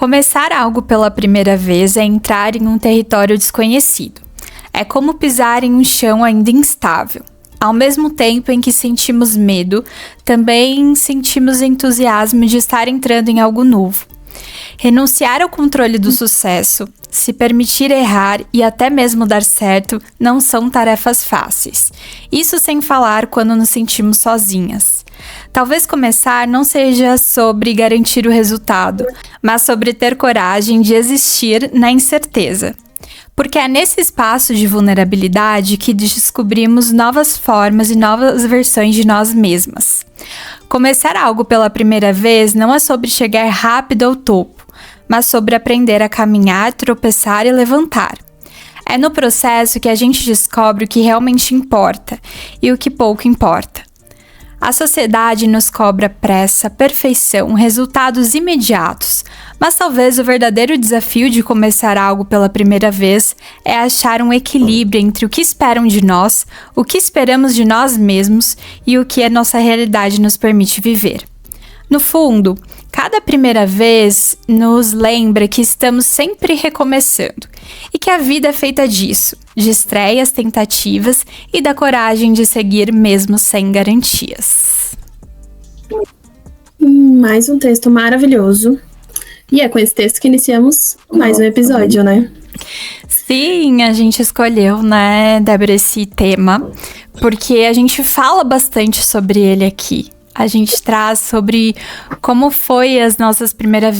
Começar algo pela primeira vez é entrar em um território desconhecido. É como pisar em um chão ainda instável. Ao mesmo tempo em que sentimos medo, também sentimos entusiasmo de estar entrando em algo novo. Renunciar ao controle do sucesso, se permitir errar e até mesmo dar certo não são tarefas fáceis. Isso sem falar quando nos sentimos sozinhas. Talvez começar não seja sobre garantir o resultado, mas sobre ter coragem de existir na incerteza. Porque é nesse espaço de vulnerabilidade que descobrimos novas formas e novas versões de nós mesmas. Começar algo pela primeira vez não é sobre chegar rápido ao topo, mas sobre aprender a caminhar, tropeçar e levantar. É no processo que a gente descobre o que realmente importa e o que pouco importa. A sociedade nos cobra pressa, perfeição, resultados imediatos, mas talvez o verdadeiro desafio de começar algo pela primeira vez é achar um equilíbrio entre o que esperam de nós, o que esperamos de nós mesmos e o que a nossa realidade nos permite viver. No fundo, cada primeira vez nos lembra que estamos sempre recomeçando e que a vida é feita disso, de estreias, tentativas e da coragem de seguir mesmo sem garantias. Mais um texto maravilhoso. E é com esse texto que iniciamos mais um episódio, né? Sim, a gente escolheu, né, Débora, esse tema, porque a gente fala bastante sobre ele aqui. A gente traz sobre como foi as nossas primeiras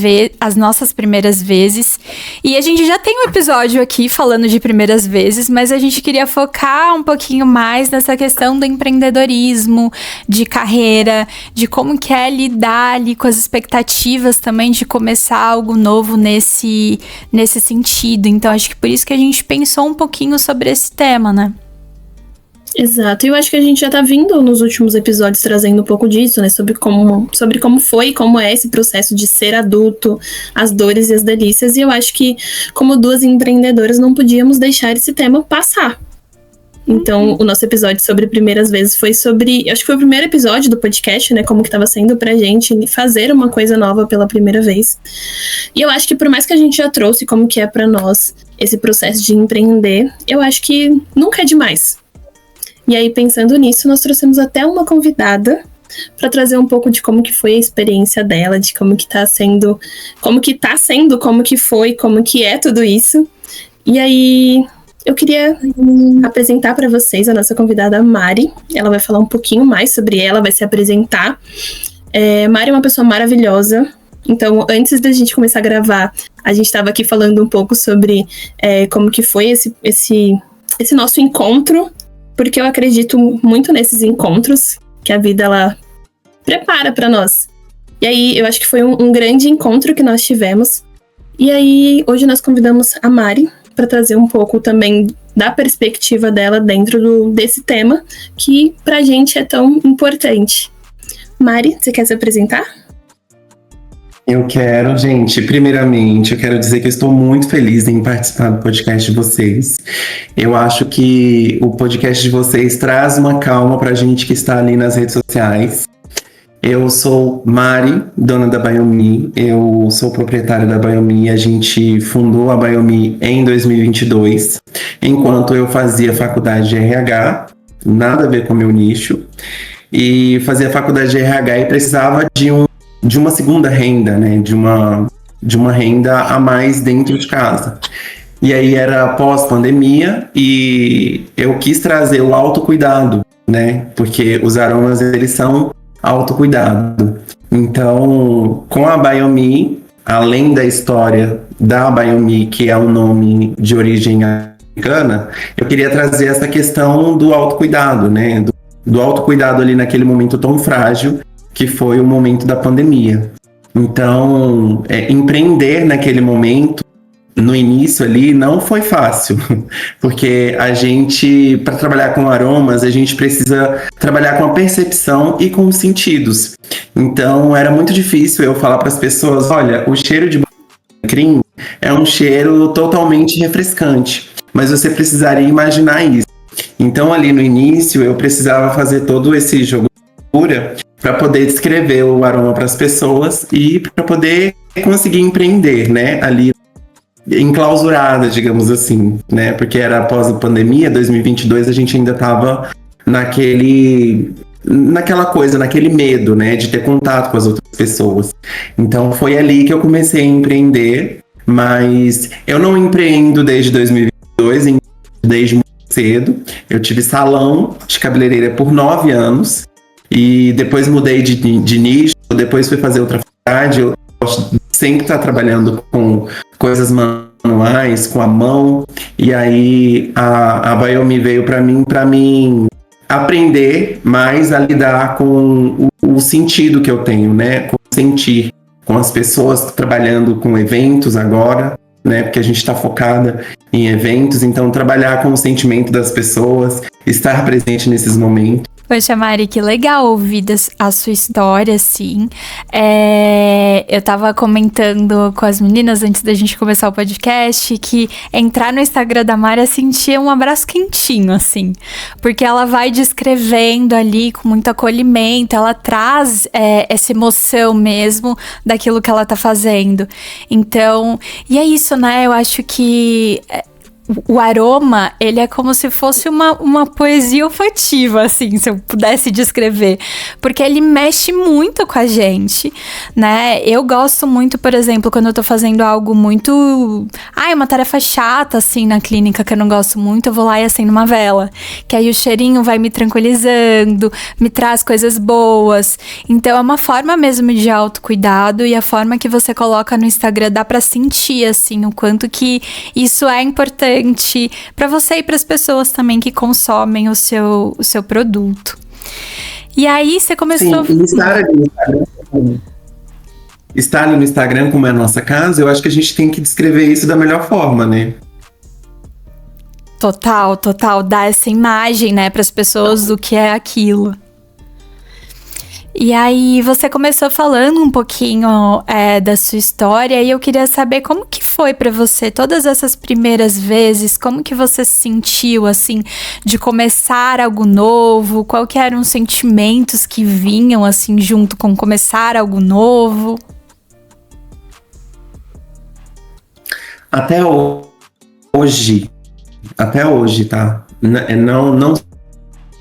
vezes. E a gente já tem um episódio aqui falando de primeiras vezes, mas a gente queria focar um pouquinho mais nessa questão do empreendedorismo, de carreira, de como que é lidar ali com as expectativas também de começar algo novo nesse sentido. Então, acho que por isso que a gente pensou um pouquinho sobre esse tema, né? Exato, e eu acho que a gente já tá vindo nos últimos episódios trazendo um pouco disso, né, sobre como foi e como é esse processo de ser adulto, as dores e as delícias, e eu acho que como duas empreendedoras não podíamos deixar esse tema passar. Então, o nosso episódio sobre primeiras vezes foi sobre, acho que foi o primeiro episódio do podcast, né, como que tava sendo pra gente fazer uma coisa nova pela primeira vez. E eu acho que por mais que a gente já trouxe como que é pra nós esse processo de empreender, eu acho que nunca é demais. E aí, pensando nisso, nós trouxemos até uma convidada para trazer um pouco de como que foi a experiência dela, de como que foi, como que é tudo isso. E aí, eu queria apresentar para vocês a nossa convidada Mari. Ela vai falar um pouquinho mais sobre ela, vai se apresentar. Mari é uma pessoa maravilhosa. Então, antes da gente começar a gravar, a gente estava aqui falando um pouco sobre como que foi esse nosso encontro, porque eu acredito muito nesses encontros que a vida, ela prepara para nós. E aí, eu acho que foi um grande encontro que nós tivemos. E aí, hoje nós convidamos a Mari para trazer um pouco também da perspectiva dela dentro desse tema, que pra gente é tão importante. Mari, você quer se apresentar? Eu quero, gente, primeiramente, eu quero dizer que eu estou muito feliz em participar do podcast de vocês. Eu acho que o podcast de vocês traz uma calma pra gente que está ali nas redes sociais. Eu sou Mari, dona da Biomi, eu sou proprietária da Biomi, a gente fundou a Biomi em 2022, enquanto eu fazia faculdade de RH, nada a ver com o meu nicho, e fazia faculdade de RH e precisava de uma segunda renda, né? De uma renda a mais dentro de casa. E aí era pós-pandemia e eu quis trazer o autocuidado, né? Porque os aromas, eles são autocuidado. Então, com a Biomi, além da história da Biomi, que é um nome de origem americana, eu queria trazer essa questão do autocuidado, né? Do autocuidado ali naquele momento tão frágil que foi o momento da pandemia. Então, empreender naquele momento, no início ali, não foi fácil, porque a gente, para trabalhar com aromas, a gente precisa trabalhar com a percepção e com os sentidos. Então, era muito difícil eu falar para as pessoas, olha, o cheiro de cream é um cheiro totalmente refrescante, mas você precisaria imaginar isso. Então, ali no início, eu precisava fazer todo esse jogo para poder descrever o aroma para as pessoas e para poder conseguir empreender, né? Ali enclausurada, digamos assim, né? Porque era após a pandemia, 2022, a gente ainda estava naquela coisa, naquele medo, né? De ter contato com as outras pessoas. Então foi ali que eu comecei a empreender, mas eu não empreendo desde 2022, desde muito cedo. Eu tive salão de cabeleireira por 9 anos e depois mudei de nicho, depois fui fazer outra faculdade. Eu gosto de sempre estar trabalhando com coisas manuais, com a mão, e aí a Biomi veio para mim aprender mais a lidar com o sentido que eu tenho, né? Com o sentir, com as pessoas trabalhando com eventos agora, né? Porque a gente está focada em eventos, então trabalhar com o sentimento das pessoas, estar presente nesses momentos. Poxa, Mari, que legal ouvir a sua história, assim. Eu tava comentando com as meninas antes da gente começar o podcast que entrar no Instagram da Mari é sentir um abraço quentinho, assim. Porque ela vai descrevendo ali com muito acolhimento, ela traz essa emoção mesmo daquilo que ela tá fazendo. Então, e é isso, né? Eu acho que o aroma, ele é como se fosse uma poesia olfativa, assim, se eu pudesse descrever. Porque ele mexe muito com a gente, né? Eu gosto muito, por exemplo, quando eu tô fazendo algo muito... uma tarefa chata, assim, na clínica, que eu não gosto muito, eu vou lá e acendo uma vela. Que aí o cheirinho vai me tranquilizando, me traz coisas boas. Então, é uma forma mesmo de autocuidado e a forma que você coloca no Instagram dá pra sentir, assim, o quanto que isso é importante para você e para as pessoas também que consomem o seu produto. E aí você começou... Sim, estar ali no Instagram, como é a nossa casa, eu acho que a gente tem que descrever isso da melhor forma, né? Total, dar essa imagem, né, para as pessoas do que é aquilo. E aí você começou falando um pouquinho da sua história e eu queria saber como que foi pra você todas essas primeiras vezes, como que você se sentiu, assim, de começar algo novo, qual que eram os sentimentos que vinham, assim, junto com começar algo novo? Até hoje, tá? Não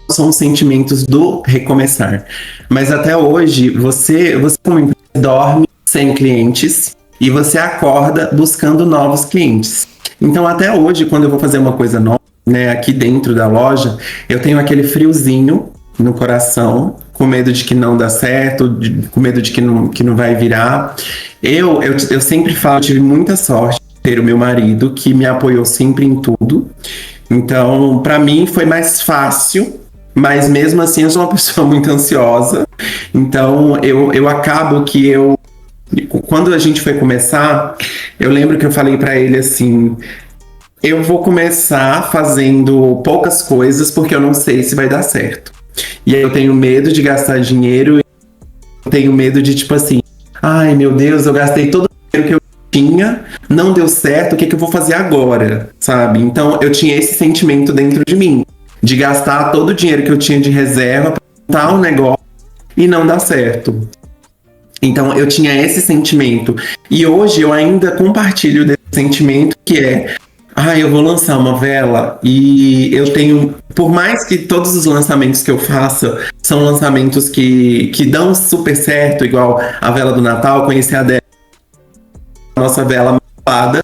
são sentimentos do recomeçar. Mas até hoje, você como empresa, dorme sem clientes e você acorda buscando novos clientes. Então, até hoje, quando eu vou fazer uma coisa nova, né, aqui dentro da loja, eu tenho aquele friozinho no coração, com medo de que não dá certo, com medo de que não vai virar. Eu sempre falo, eu tive muita sorte de ter o meu marido, que me apoiou sempre em tudo. Então, para mim, foi mais fácil. Mas mesmo assim eu sou uma pessoa muito ansiosa, então eu acabo que quando a gente foi começar, eu lembro que eu falei pra ele assim, eu vou começar fazendo poucas coisas porque eu não sei se vai dar certo. E aí eu tenho medo de gastar dinheiro, eu tenho medo de tipo assim, ai meu Deus, eu gastei todo o dinheiro que eu tinha, não deu certo, o que eu vou fazer agora, sabe? Então eu tinha esse sentimento dentro de mim, de gastar todo o dinheiro que eu tinha de reserva para montar um negócio e não dar certo. Então eu tinha esse sentimento. E hoje eu ainda compartilho desse sentimento que é, eu vou lançar uma vela e eu tenho, por mais que todos os lançamentos que eu faça são lançamentos que dão super certo, igual a vela do Natal, conheci a Débora, a nossa vela malvada,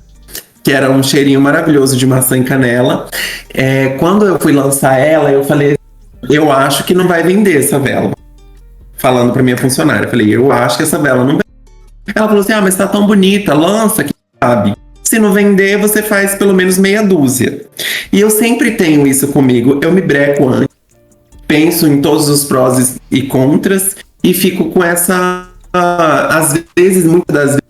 que era um cheirinho maravilhoso de maçã e canela. Quando eu fui lançar ela, eu falei, eu acho que não vai vender essa vela. Falando pra minha funcionária, eu falei, eu acho que essa vela não vai. Ela falou assim, mas tá tão bonita, lança, quem sabe? Se não vender, você faz pelo menos meia dúzia. E eu sempre tenho isso comigo, eu me breco antes, penso em todos os prós e contras, e fico com essa, às vezes, muitas das vezes,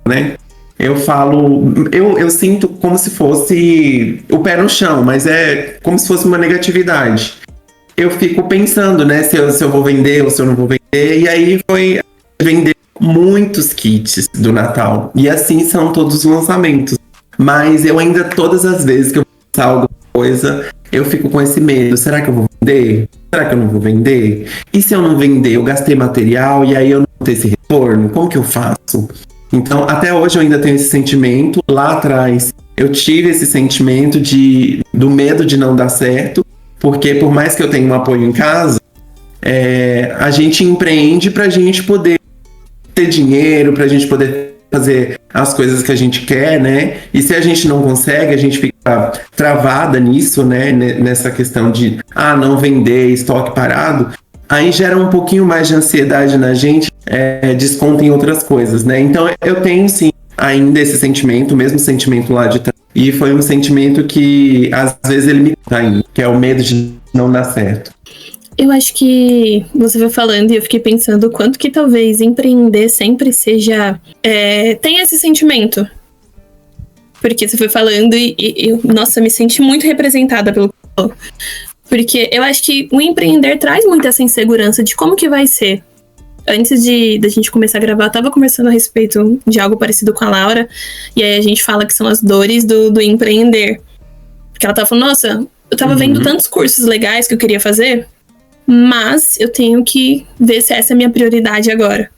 né? Eu falo, eu sinto como se fosse o pé no chão, mas é como se fosse uma negatividade. Eu fico pensando, né, se eu vou vender ou se eu não vou vender, e aí foi vender muitos kits do Natal. E assim são todos os lançamentos. Mas eu ainda, todas as vezes que eu vou lançar alguma coisa, eu fico com esse medo. Será que eu vou vender? será que eu não vou vender? E se eu não vender, eu gastei material e aí eu não vou ter esse retorno? Como que eu faço? Então, até hoje eu ainda tenho esse sentimento. Lá atrás, eu tive esse sentimento do medo de não dar certo, porque por mais que eu tenha um apoio em casa, a gente empreende para a gente poder ter dinheiro, para a gente poder fazer as coisas que a gente quer, né? E se a gente não consegue, a gente fica travada nisso, né? Nessa questão de, não vender, estoque parado. Aí gera um pouquinho mais de ansiedade na gente, desconta em outras coisas, né? Então eu tenho, sim, ainda esse sentimento, o mesmo sentimento lá de trás. E foi um sentimento que, às vezes, ele me dá ainda, que é o medo de não dar certo. Eu acho que você foi falando e eu fiquei pensando o quanto que talvez empreender sempre seja... tem esse sentimento. Porque você foi falando e eu, nossa, me senti muito representada pelo que você falou. Porque eu acho que o empreender traz muito essa insegurança de como que vai ser. Antes da gente começar a gravar, eu tava conversando a respeito de algo parecido com a Laura. E aí a gente fala que são as dores do empreender. Porque ela tava falando, nossa, eu tava vendo tantos cursos legais que eu queria fazer, mas eu tenho que ver se essa é a minha prioridade agora.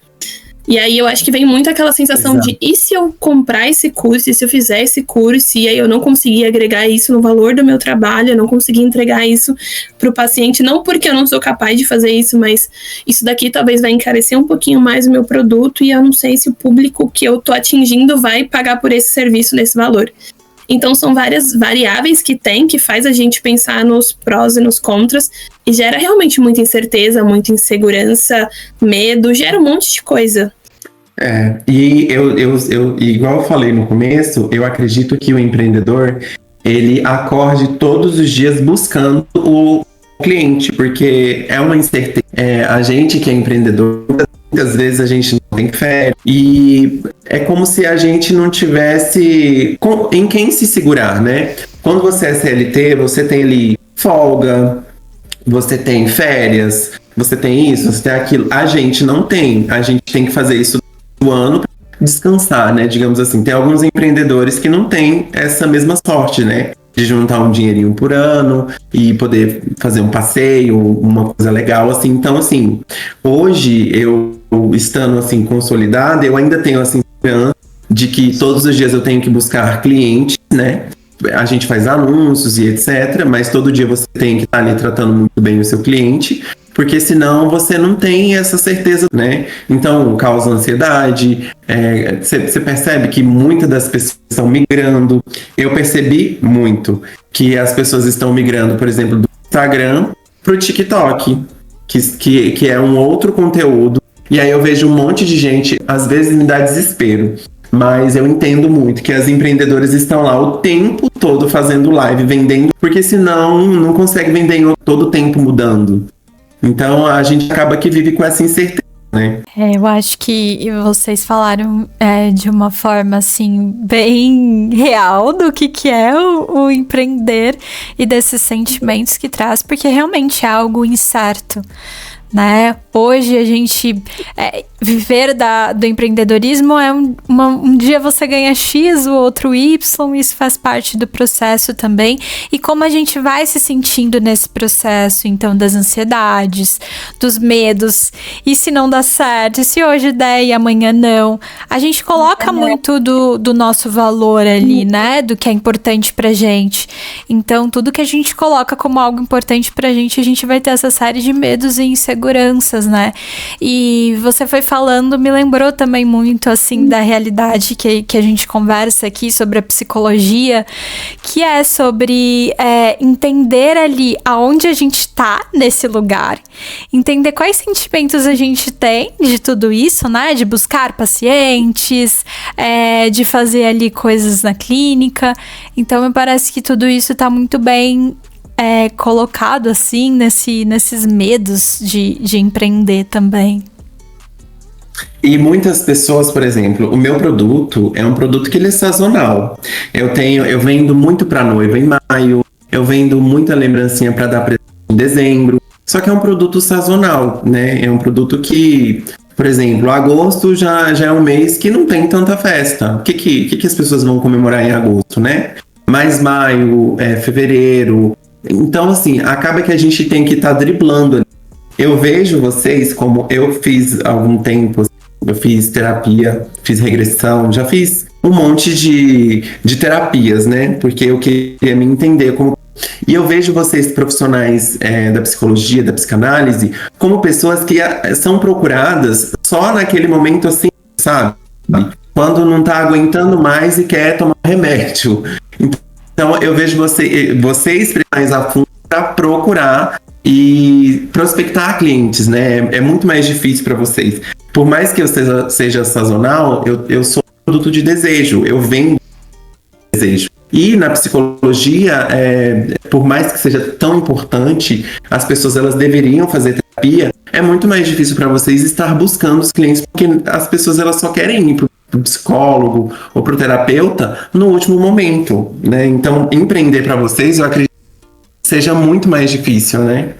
E aí eu acho que vem muito aquela sensação de, e se eu comprar esse curso, e se eu fizer esse curso, e aí eu não conseguir agregar isso no valor do meu trabalho, eu não conseguir entregar isso pro paciente, não porque eu não sou capaz de fazer isso, mas isso daqui talvez vai encarecer um pouquinho mais o meu produto, e eu não sei se o público que eu tô atingindo vai pagar por esse serviço nesse valor. Então são várias variáveis que faz a gente pensar nos prós e nos contras, e gera realmente muita incerteza, muita insegurança, medo, gera um monte de coisa. E igual eu falei no começo, eu acredito que o empreendedor, ele acorde todos os dias buscando o cliente, porque é uma incerteza. A gente que é empreendedor, muitas vezes a gente não tem férias, e é como se a gente não tivesse em quem se segurar, né? Quando você é CLT, você tem ali folga, você tem férias, você tem isso, você tem aquilo. A gente não tem, a gente tem que fazer isso no ano para descansar, né? Digamos assim, tem alguns empreendedores que não têm essa mesma sorte, né? De juntar um dinheirinho por ano e poder fazer um passeio, uma coisa legal, assim. Então, assim, hoje, eu estando, assim, consolidada, eu ainda tenho, assim, esperança de que todos os dias eu tenho que buscar clientes, né? A gente faz anúncios e etc, mas todo dia você tem que estar ali tratando muito bem o seu cliente, porque senão você não tem essa certeza, né? Então, causa ansiedade. Você percebe que muitas das pessoas estão migrando. Eu percebi muito que as pessoas estão migrando, por exemplo, do Instagram para o TikTok, que é um outro conteúdo. E aí eu vejo um monte de gente, às vezes me dá desespero. Mas eu entendo muito que as empreendedoras estão lá o tempo todo fazendo live, vendendo, porque senão não consegue vender todo o tempo mudando. Então a gente acaba que vive com essa incerteza, né? Eu acho que vocês falaram de uma forma assim bem real do que é o empreender e desses sentimentos que traz, porque realmente é algo incerto, né? Hoje a gente viver do empreendedorismo é um dia você ganha X, o outro Y, isso faz parte do processo também, e como a gente vai se sentindo nesse processo, então, das ansiedades, dos medos, e se não dá certo, e se hoje der e amanhã não, a gente coloca muito do nosso valor ali, né, do que é importante pra gente. Então, tudo que a gente coloca como algo importante pra gente, a gente vai ter essa série de medos e inseguranças, né? E você foi falando, me lembrou também muito, assim, da realidade que a gente conversa aqui sobre a psicologia, que é sobre entender ali aonde a gente tá nesse lugar, entender quais sentimentos a gente tem de tudo isso, né? De buscar pacientes, de fazer ali coisas na clínica. Então, me parece que tudo isso tá muito bem colocado assim nesses medos de empreender também. E muitas pessoas, por exemplo, o meu produto é um produto que ele é sazonal. Eu vendo muito para noiva em maio, eu vendo muita lembrancinha para dar presente em dezembro. Só que é um produto sazonal, né? É um produto que, por exemplo, agosto já é um mês que não tem tanta festa. O que as pessoas vão comemorar em agosto, né? Mas maio, fevereiro, Então, assim, acaba que a gente tem que estar driblando. Eu vejo vocês como eu fiz há algum tempo, eu fiz terapia, fiz regressão, já fiz um monte de terapias, né? Porque eu queria me entender como. E eu vejo vocês, profissionais da psicologia, da psicanálise, como pessoas que são procuradas só naquele momento assim, sabe? Quando não tá aguentando mais e quer tomar remédio. Então eu vejo vocês mais a fundo para procurar e prospectar clientes, né? É muito mais difícil para vocês. Por mais que eu seja sazonal, eu sou produto de desejo, eu vendo desejo. E na psicologia, por mais que seja tão importante, as pessoas elas deveriam fazer terapia, é muito mais difícil para vocês estar buscando os clientes, porque as pessoas elas só querem ir para o psicólogo ou para o terapeuta no último momento, né? Então, empreender para vocês, eu acredito que seja muito mais difícil, né?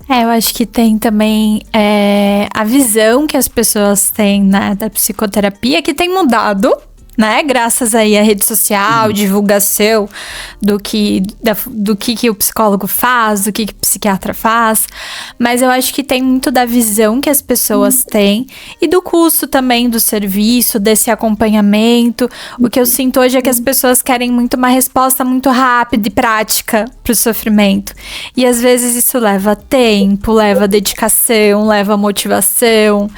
Eu acho que tem também a visão que as pessoas têm, né, da psicoterapia, que tem mudado, né? Graças aí à rede social, divulgação do que o psicólogo faz, do que o psiquiatra faz. Mas eu acho que tem muito da visão que as pessoas têm e do custo também do serviço, desse acompanhamento. O que eu sinto hoje é que as pessoas querem muito uma resposta muito rápida e prática para o sofrimento. E às vezes isso leva tempo, leva dedicação, leva motivação,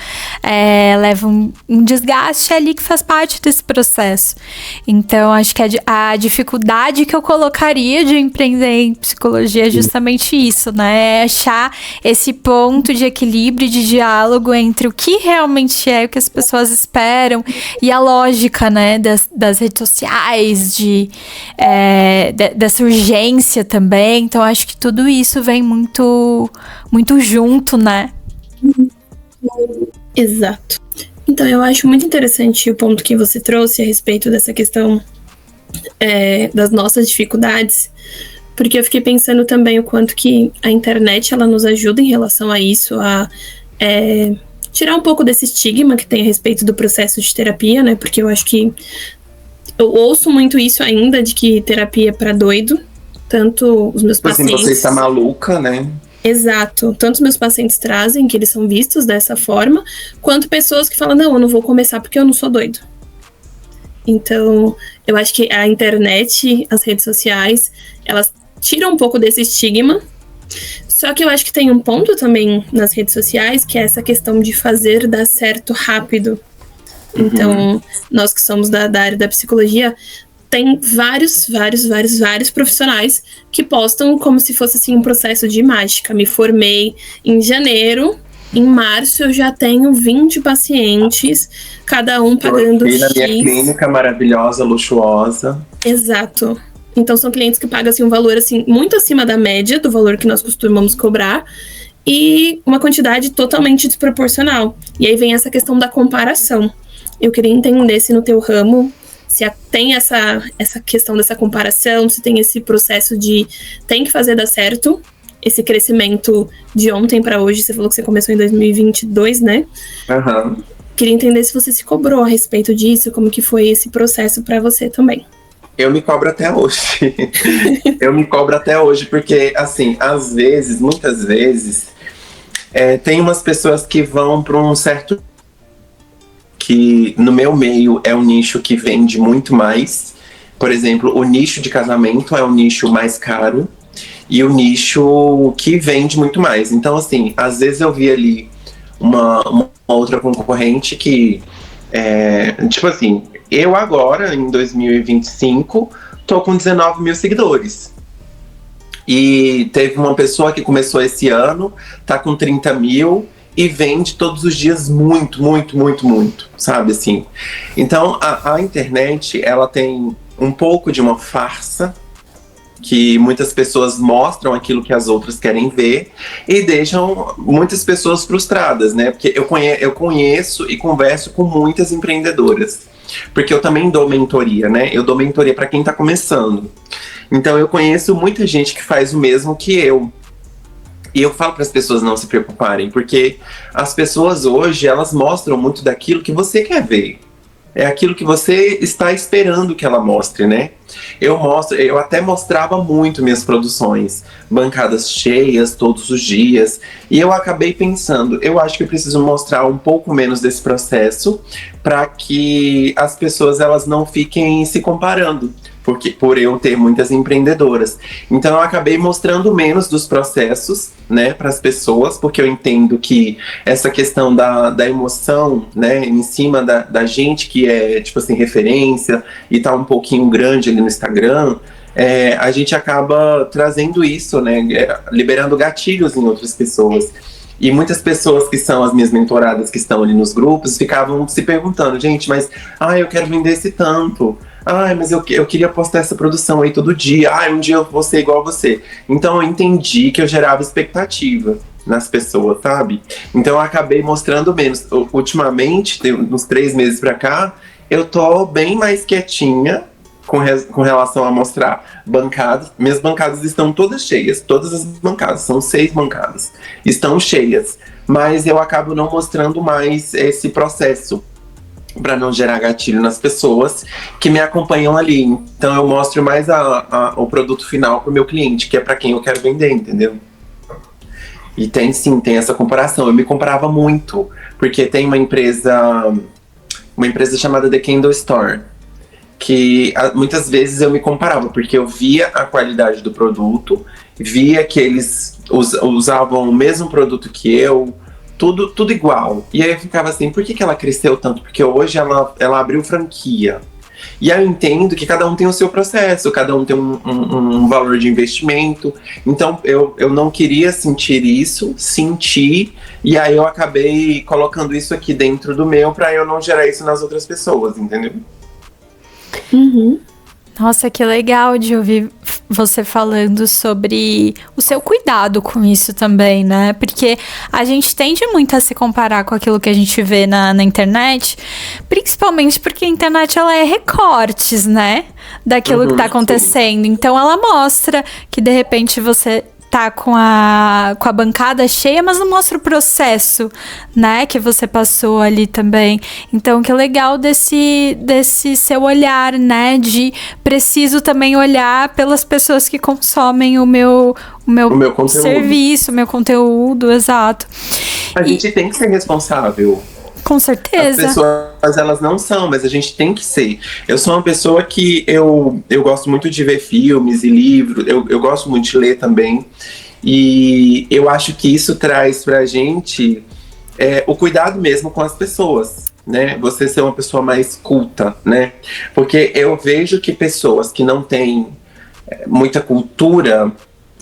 leva um desgaste ali que faz parte desse processo. Então, acho que a dificuldade que eu colocaria de empreender em psicologia é justamente isso, né? É achar esse ponto de equilíbrio, de diálogo entre o que realmente é o que as pessoas esperam e a lógica, né, das redes sociais, dessa urgência também. Então, acho que tudo isso vem muito, muito junto, né? Exato. Então, eu acho muito interessante o ponto que você trouxe a respeito dessa questão das nossas dificuldades, porque eu fiquei pensando também o quanto que a internet ela nos ajuda em relação a isso, a tirar um pouco desse estigma que tem a respeito do processo de terapia, né? Porque eu acho que eu ouço muito isso ainda, de que terapia é pra doido, tanto os meus pacientes... Assim, você está maluca, né? Exato. Tanto os meus pacientes trazem, que eles são vistos dessa forma, quanto pessoas que falam, não, eu não vou começar porque eu não sou doido. Então, eu acho que a internet, as redes sociais, elas tiram um pouco desse estigma. Só que eu acho que tem um ponto também nas redes sociais, que é essa questão de fazer dar certo rápido. Então, nós que somos da área da psicologia, tem vários profissionais que postam como se fosse assim um processo de mágica. Me formei em janeiro, em março eu já tenho 20 pacientes, cada um pagando X. Na minha clínica maravilhosa, luxuosa. Exato. Então são clientes que pagam assim, um valor assim, muito acima da média do valor que nós costumamos cobrar e uma quantidade totalmente desproporcional. E aí vem essa questão da comparação. Eu queria entender se no teu ramo se tem essa questão dessa comparação, se tem esse processo de tem que fazer dar certo, esse crescimento de ontem para hoje. Você falou que você começou em 2022, né? Queria entender se você se cobrou a respeito disso, como que foi esse processo para você também. Eu me cobro até hoje. Eu me cobro até hoje, porque, assim, às vezes, muitas vezes, tem umas pessoas que vão para um certo... que no meu meio é um nicho que vende muito mais. Por exemplo, o nicho de casamento é o nicho mais caro e o nicho que vende muito mais. Então, assim, às vezes eu vi ali uma outra concorrente que, tipo assim, eu agora, em 2025, tô com 19 mil seguidores. E teve uma pessoa que começou esse ano, tá com 30 mil... e vende todos os dias muito, sabe assim? Então, a internet, ela tem um pouco de uma farsa, que muitas pessoas mostram aquilo que as outras querem ver e deixam muitas pessoas frustradas, né? Porque eu conheço e converso com muitas empreendedoras, porque eu também dou mentoria, né? Eu dou mentoria para quem tá começando. Então, eu conheço muita gente que faz o mesmo que eu. E eu falo para as pessoas não se preocuparem, porque as pessoas hoje, elas mostram muito daquilo que você quer ver. É aquilo que você está esperando que ela mostre, né? eu até mostrava muito minhas produções, bancadas cheias todos os dias, e eu acabei pensando, eu acho que eu preciso mostrar um pouco menos desse processo para que as pessoas elas não fiquem se comparando. Porque, por eu ter muitas empreendedoras. Então eu acabei mostrando menos dos processos, né, para as pessoas, porque eu entendo que essa questão da emoção, né, em cima da gente que é, tipo assim, referência e tá um pouquinho grande ali no Instagram, a gente acaba trazendo isso, né, liberando gatilhos em outras pessoas. E muitas pessoas que são as minhas mentoradas que estão ali nos grupos ficavam se perguntando, gente, mas eu quero vender esse tanto. Mas eu queria postar essa produção aí todo dia. Um dia eu vou ser igual a você. Então eu entendi que eu gerava expectativa nas pessoas, sabe? Então eu acabei mostrando menos. Ultimamente, uns 3 meses pra cá, eu tô bem mais quietinha com relação a mostrar bancadas. Minhas bancadas estão todas cheias. Todas as bancadas, são 6 bancadas, estão cheias. Mas eu acabo não mostrando mais esse processo, para não gerar gatilho nas pessoas que me acompanham ali. Então eu mostro mais o produto final pro meu cliente, que é para quem eu quero vender, entendeu? E tem essa comparação. Eu me comparava muito, porque tem uma empresa chamada The Candle Store, que muitas vezes eu me comparava, porque eu via a qualidade do produto, via que eles usavam o mesmo produto que eu, tudo igual. E aí eu ficava assim, por que ela cresceu tanto? Porque hoje ela abriu franquia. E aí eu entendo que cada um tem o seu processo, cada um tem um valor de investimento. Então eu não queria sentir, e aí eu acabei colocando isso aqui dentro do meu pra eu não gerar isso nas outras pessoas, entendeu? Uhum. Nossa, que legal de ouvir você falando sobre o seu cuidado com isso também, né? Porque a gente tende muito a se comparar com aquilo que a gente vê na internet, principalmente porque a internet ela é recortes, né? Daquilo que tá acontecendo. Então ela mostra que de repente você tá com a bancada cheia, mas não mostra o processo, né, que você passou ali também. Então, que legal desse seu olhar, né, de preciso também olhar pelas pessoas que consomem o meu serviço, o meu conteúdo, exato. A gente tem que ser responsável. Com certeza. As pessoas, elas não são, mas a gente tem que ser. Eu sou uma pessoa que eu gosto muito de ver filmes e livros, eu gosto muito de ler também, e eu acho que isso traz pra gente o cuidado mesmo com as pessoas, né? Você ser uma pessoa mais culta, né? Porque eu vejo que pessoas que não têm muita cultura.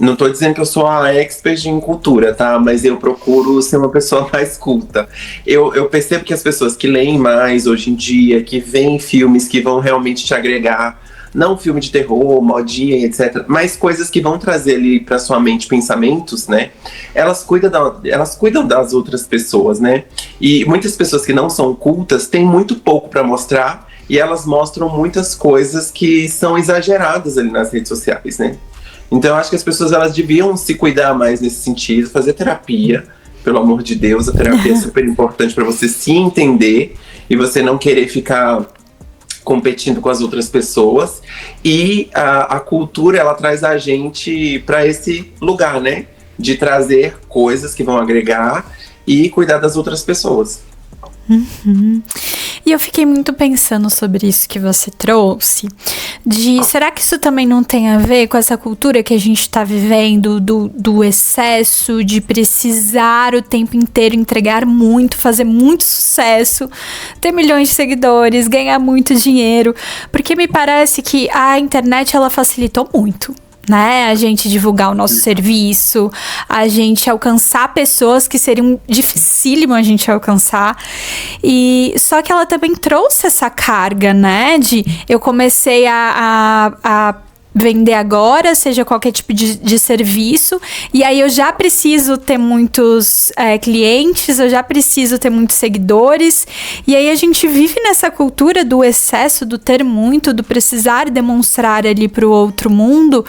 Não tô dizendo que eu sou a expert em cultura, tá? Mas eu procuro ser uma pessoa mais culta. Eu percebo que as pessoas que leem mais hoje em dia, que veem filmes que vão realmente te agregar, não filme de terror, modinha e etc., mas coisas que vão trazer ali pra sua mente pensamentos, né? Elas cuidam das outras pessoas, né? E muitas pessoas que não são cultas têm muito pouco pra mostrar, e elas mostram muitas coisas que são exageradas ali nas redes sociais, né? Então eu acho que as pessoas elas deviam se cuidar mais nesse sentido, fazer terapia, pelo amor de Deus, a terapia é super importante para você se entender e você não querer ficar competindo com as outras pessoas. E a cultura ela traz a gente para esse lugar, né, de trazer coisas que vão agregar e cuidar das outras pessoas. Uhum. E eu fiquei muito pensando sobre isso que você trouxe, será que isso também não tem a ver com essa cultura que a gente tá vivendo, do excesso, de precisar o tempo inteiro entregar muito, fazer muito sucesso, ter milhões de seguidores, ganhar muito dinheiro, porque me parece que a internet ela facilitou muito, né, a gente divulgar o nosso serviço, a gente alcançar pessoas que seriam dificílimo a gente alcançar, e só que ela também trouxe essa carga, né, de eu comecei a vender agora, seja qualquer tipo de serviço, e aí eu já preciso ter muitos clientes, eu já preciso ter muitos seguidores, e aí a gente vive nessa cultura do excesso, do ter muito, do precisar demonstrar ali pro outro mundo,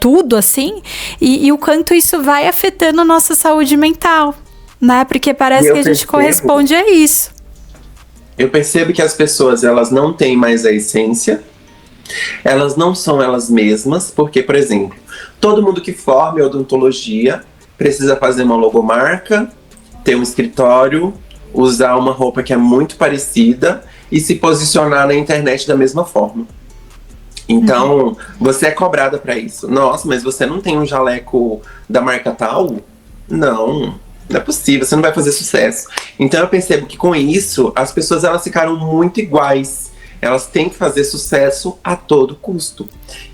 tudo assim, e o quanto isso vai afetando a nossa saúde mental, né, porque parece que a gente corresponde a isso. Eu percebo que as pessoas, elas não têm mais a essência, Elas não são elas mesmas, porque, por exemplo, todo mundo que forma em odontologia precisa fazer uma logomarca, ter um escritório, usar uma roupa que é muito parecida e se posicionar na internet da mesma forma. Então, você é cobrada para isso. Nossa, mas você não tem um jaleco da marca tal? Não é possível, você não vai fazer sucesso. Então eu percebo que com isso, as pessoas elas ficaram muito iguais. Elas têm que fazer sucesso a todo custo.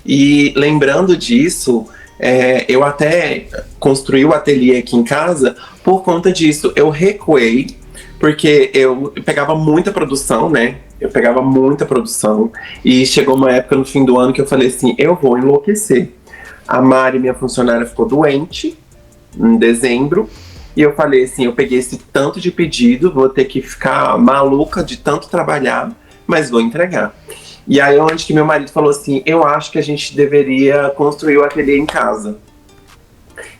E lembrando disso, eu até construí o ateliê aqui em casa por conta disso. Eu recuei, porque eu pegava muita produção, né? Eu pegava muita produção. E chegou uma época no fim do ano que eu falei assim, eu vou enlouquecer. A Mari, minha funcionária, ficou doente em dezembro. E eu falei assim, eu peguei esse tanto de pedido, vou ter que ficar maluca de tanto trabalhar, mas vou entregar. E aí onde que meu marido falou assim, eu acho que a gente deveria construir o ateliê em casa.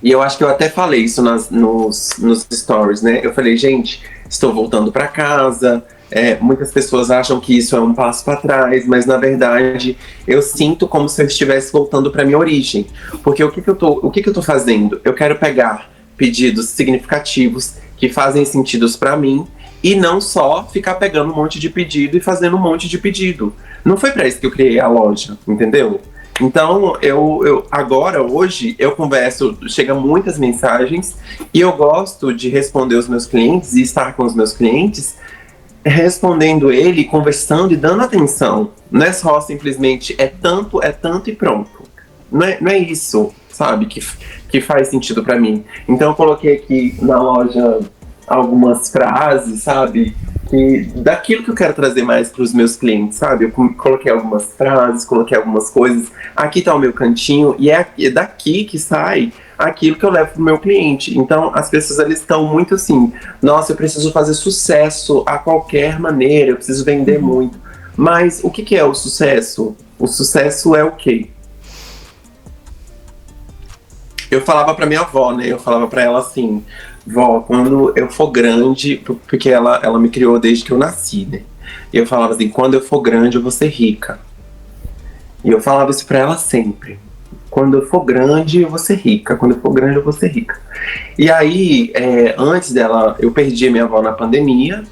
E eu acho que eu até falei isso nos stories, né? Eu falei, gente, estou voltando para casa. Muitas pessoas acham que isso é um passo para trás, mas na verdade eu sinto como se eu estivesse voltando para minha origem. Porque o que eu tô fazendo? Eu quero pegar pedidos significativos que fazem sentido para mim e não só ficar pegando um monte de pedido e fazendo um monte de pedido. Não foi para isso que eu criei a loja, entendeu? Então, agora, hoje, eu converso, chegam muitas mensagens e eu gosto de responder os meus clientes e estar com os meus clientes respondendo ele, conversando e dando atenção. Não é só simplesmente é tanto e pronto. Não é isso, sabe, que faz sentido pra mim. Então eu coloquei aqui na loja algumas frases, sabe, daquilo que eu quero trazer mais pros meus clientes, sabe. Eu coloquei algumas frases, coloquei algumas coisas. Aqui tá o meu cantinho e é daqui que sai aquilo que eu levo pro meu cliente. Então as pessoas elas estão muito assim, nossa, eu preciso fazer sucesso a qualquer maneira, eu preciso vender muito. Mas o que é o sucesso? O sucesso é o quê? Eu falava pra minha avó, né? Eu falava pra ela assim, vó, quando eu for grande, porque ela me criou desde que eu nasci, né? E eu falava assim, quando eu for grande eu vou ser rica. E eu falava isso pra ela sempre. Quando eu for grande eu vou ser rica, quando eu for grande eu vou ser rica. E aí, antes dela, eu perdi a minha avó na pandemia,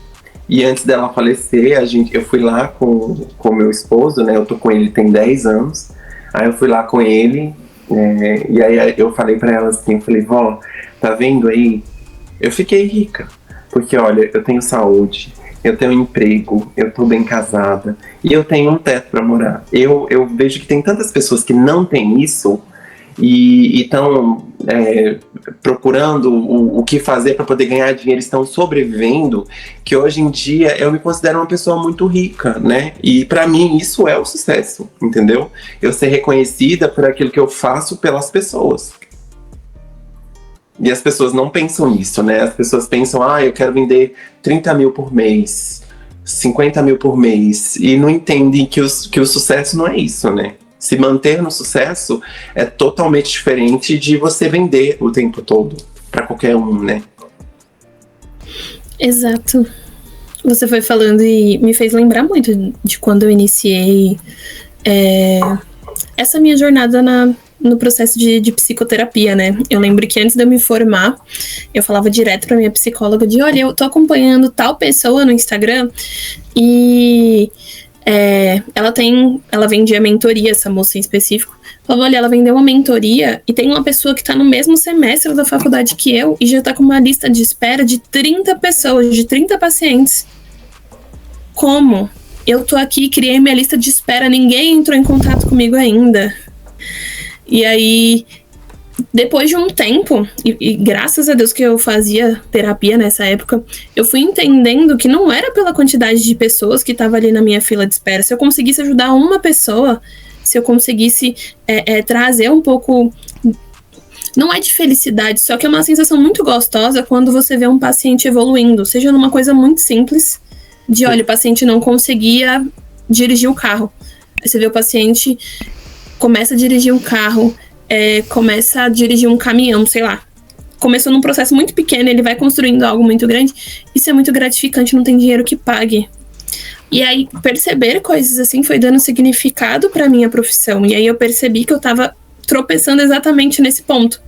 e antes dela falecer, eu fui lá com o meu esposo, né? Eu tô com ele tem 10 anos, aí eu fui lá com ele, e aí eu falei pra ela assim, eu falei, vó, tá vendo aí? Eu fiquei rica, porque olha, eu tenho saúde, eu tenho emprego, eu tô bem casada, e eu tenho um teto pra morar. Eu vejo que tem tantas pessoas que não têm isso, e estão procurando o que fazer para poder ganhar dinheiro, estão sobrevivendo, que hoje em dia eu me considero uma pessoa muito rica, né? E para mim isso é o sucesso, entendeu? Eu ser reconhecida por aquilo que eu faço pelas pessoas. E as pessoas não pensam nisso, né? As pessoas pensam, eu quero vender 30 mil por mês, 50 mil por mês, e não entendem que o sucesso não é isso, né? Se manter no sucesso é totalmente diferente de você vender o tempo todo para qualquer um, né? Exato. Você foi falando e me fez lembrar muito de quando eu iniciei essa minha jornada no processo de psicoterapia, né? Eu lembro que antes de eu me formar, eu falava direto pra minha psicóloga de, olha, eu tô acompanhando tal pessoa no Instagram e ela vendia mentoria, essa moça em específico. Falava, olha, ela vendeu uma mentoria e tem uma pessoa que tá no mesmo semestre da faculdade que eu e já tá com uma lista de espera de 30 pessoas, de 30 pacientes. Como? Eu tô aqui, criei minha lista de espera, ninguém entrou em contato comigo ainda. E aí, depois de um tempo, e graças a Deus que eu fazia terapia nessa época, eu fui entendendo que não era pela quantidade de pessoas que estava ali na minha fila de espera. Se eu conseguisse ajudar uma pessoa, se eu conseguisse trazer um pouco... Não é de felicidade, só que é uma sensação muito gostosa quando você vê um paciente evoluindo, seja numa coisa muito simples, de olha, o paciente não conseguia dirigir o carro. Aí você vê o paciente começa a dirigir um carro, começa a dirigir um caminhão, sei lá. Começou num processo muito pequeno, ele vai construindo algo muito grande. Isso é muito gratificante, não tem dinheiro que pague. E aí, perceber coisas assim foi dando significado pra minha profissão. E aí eu percebi que eu tava tropeçando exatamente nesse ponto.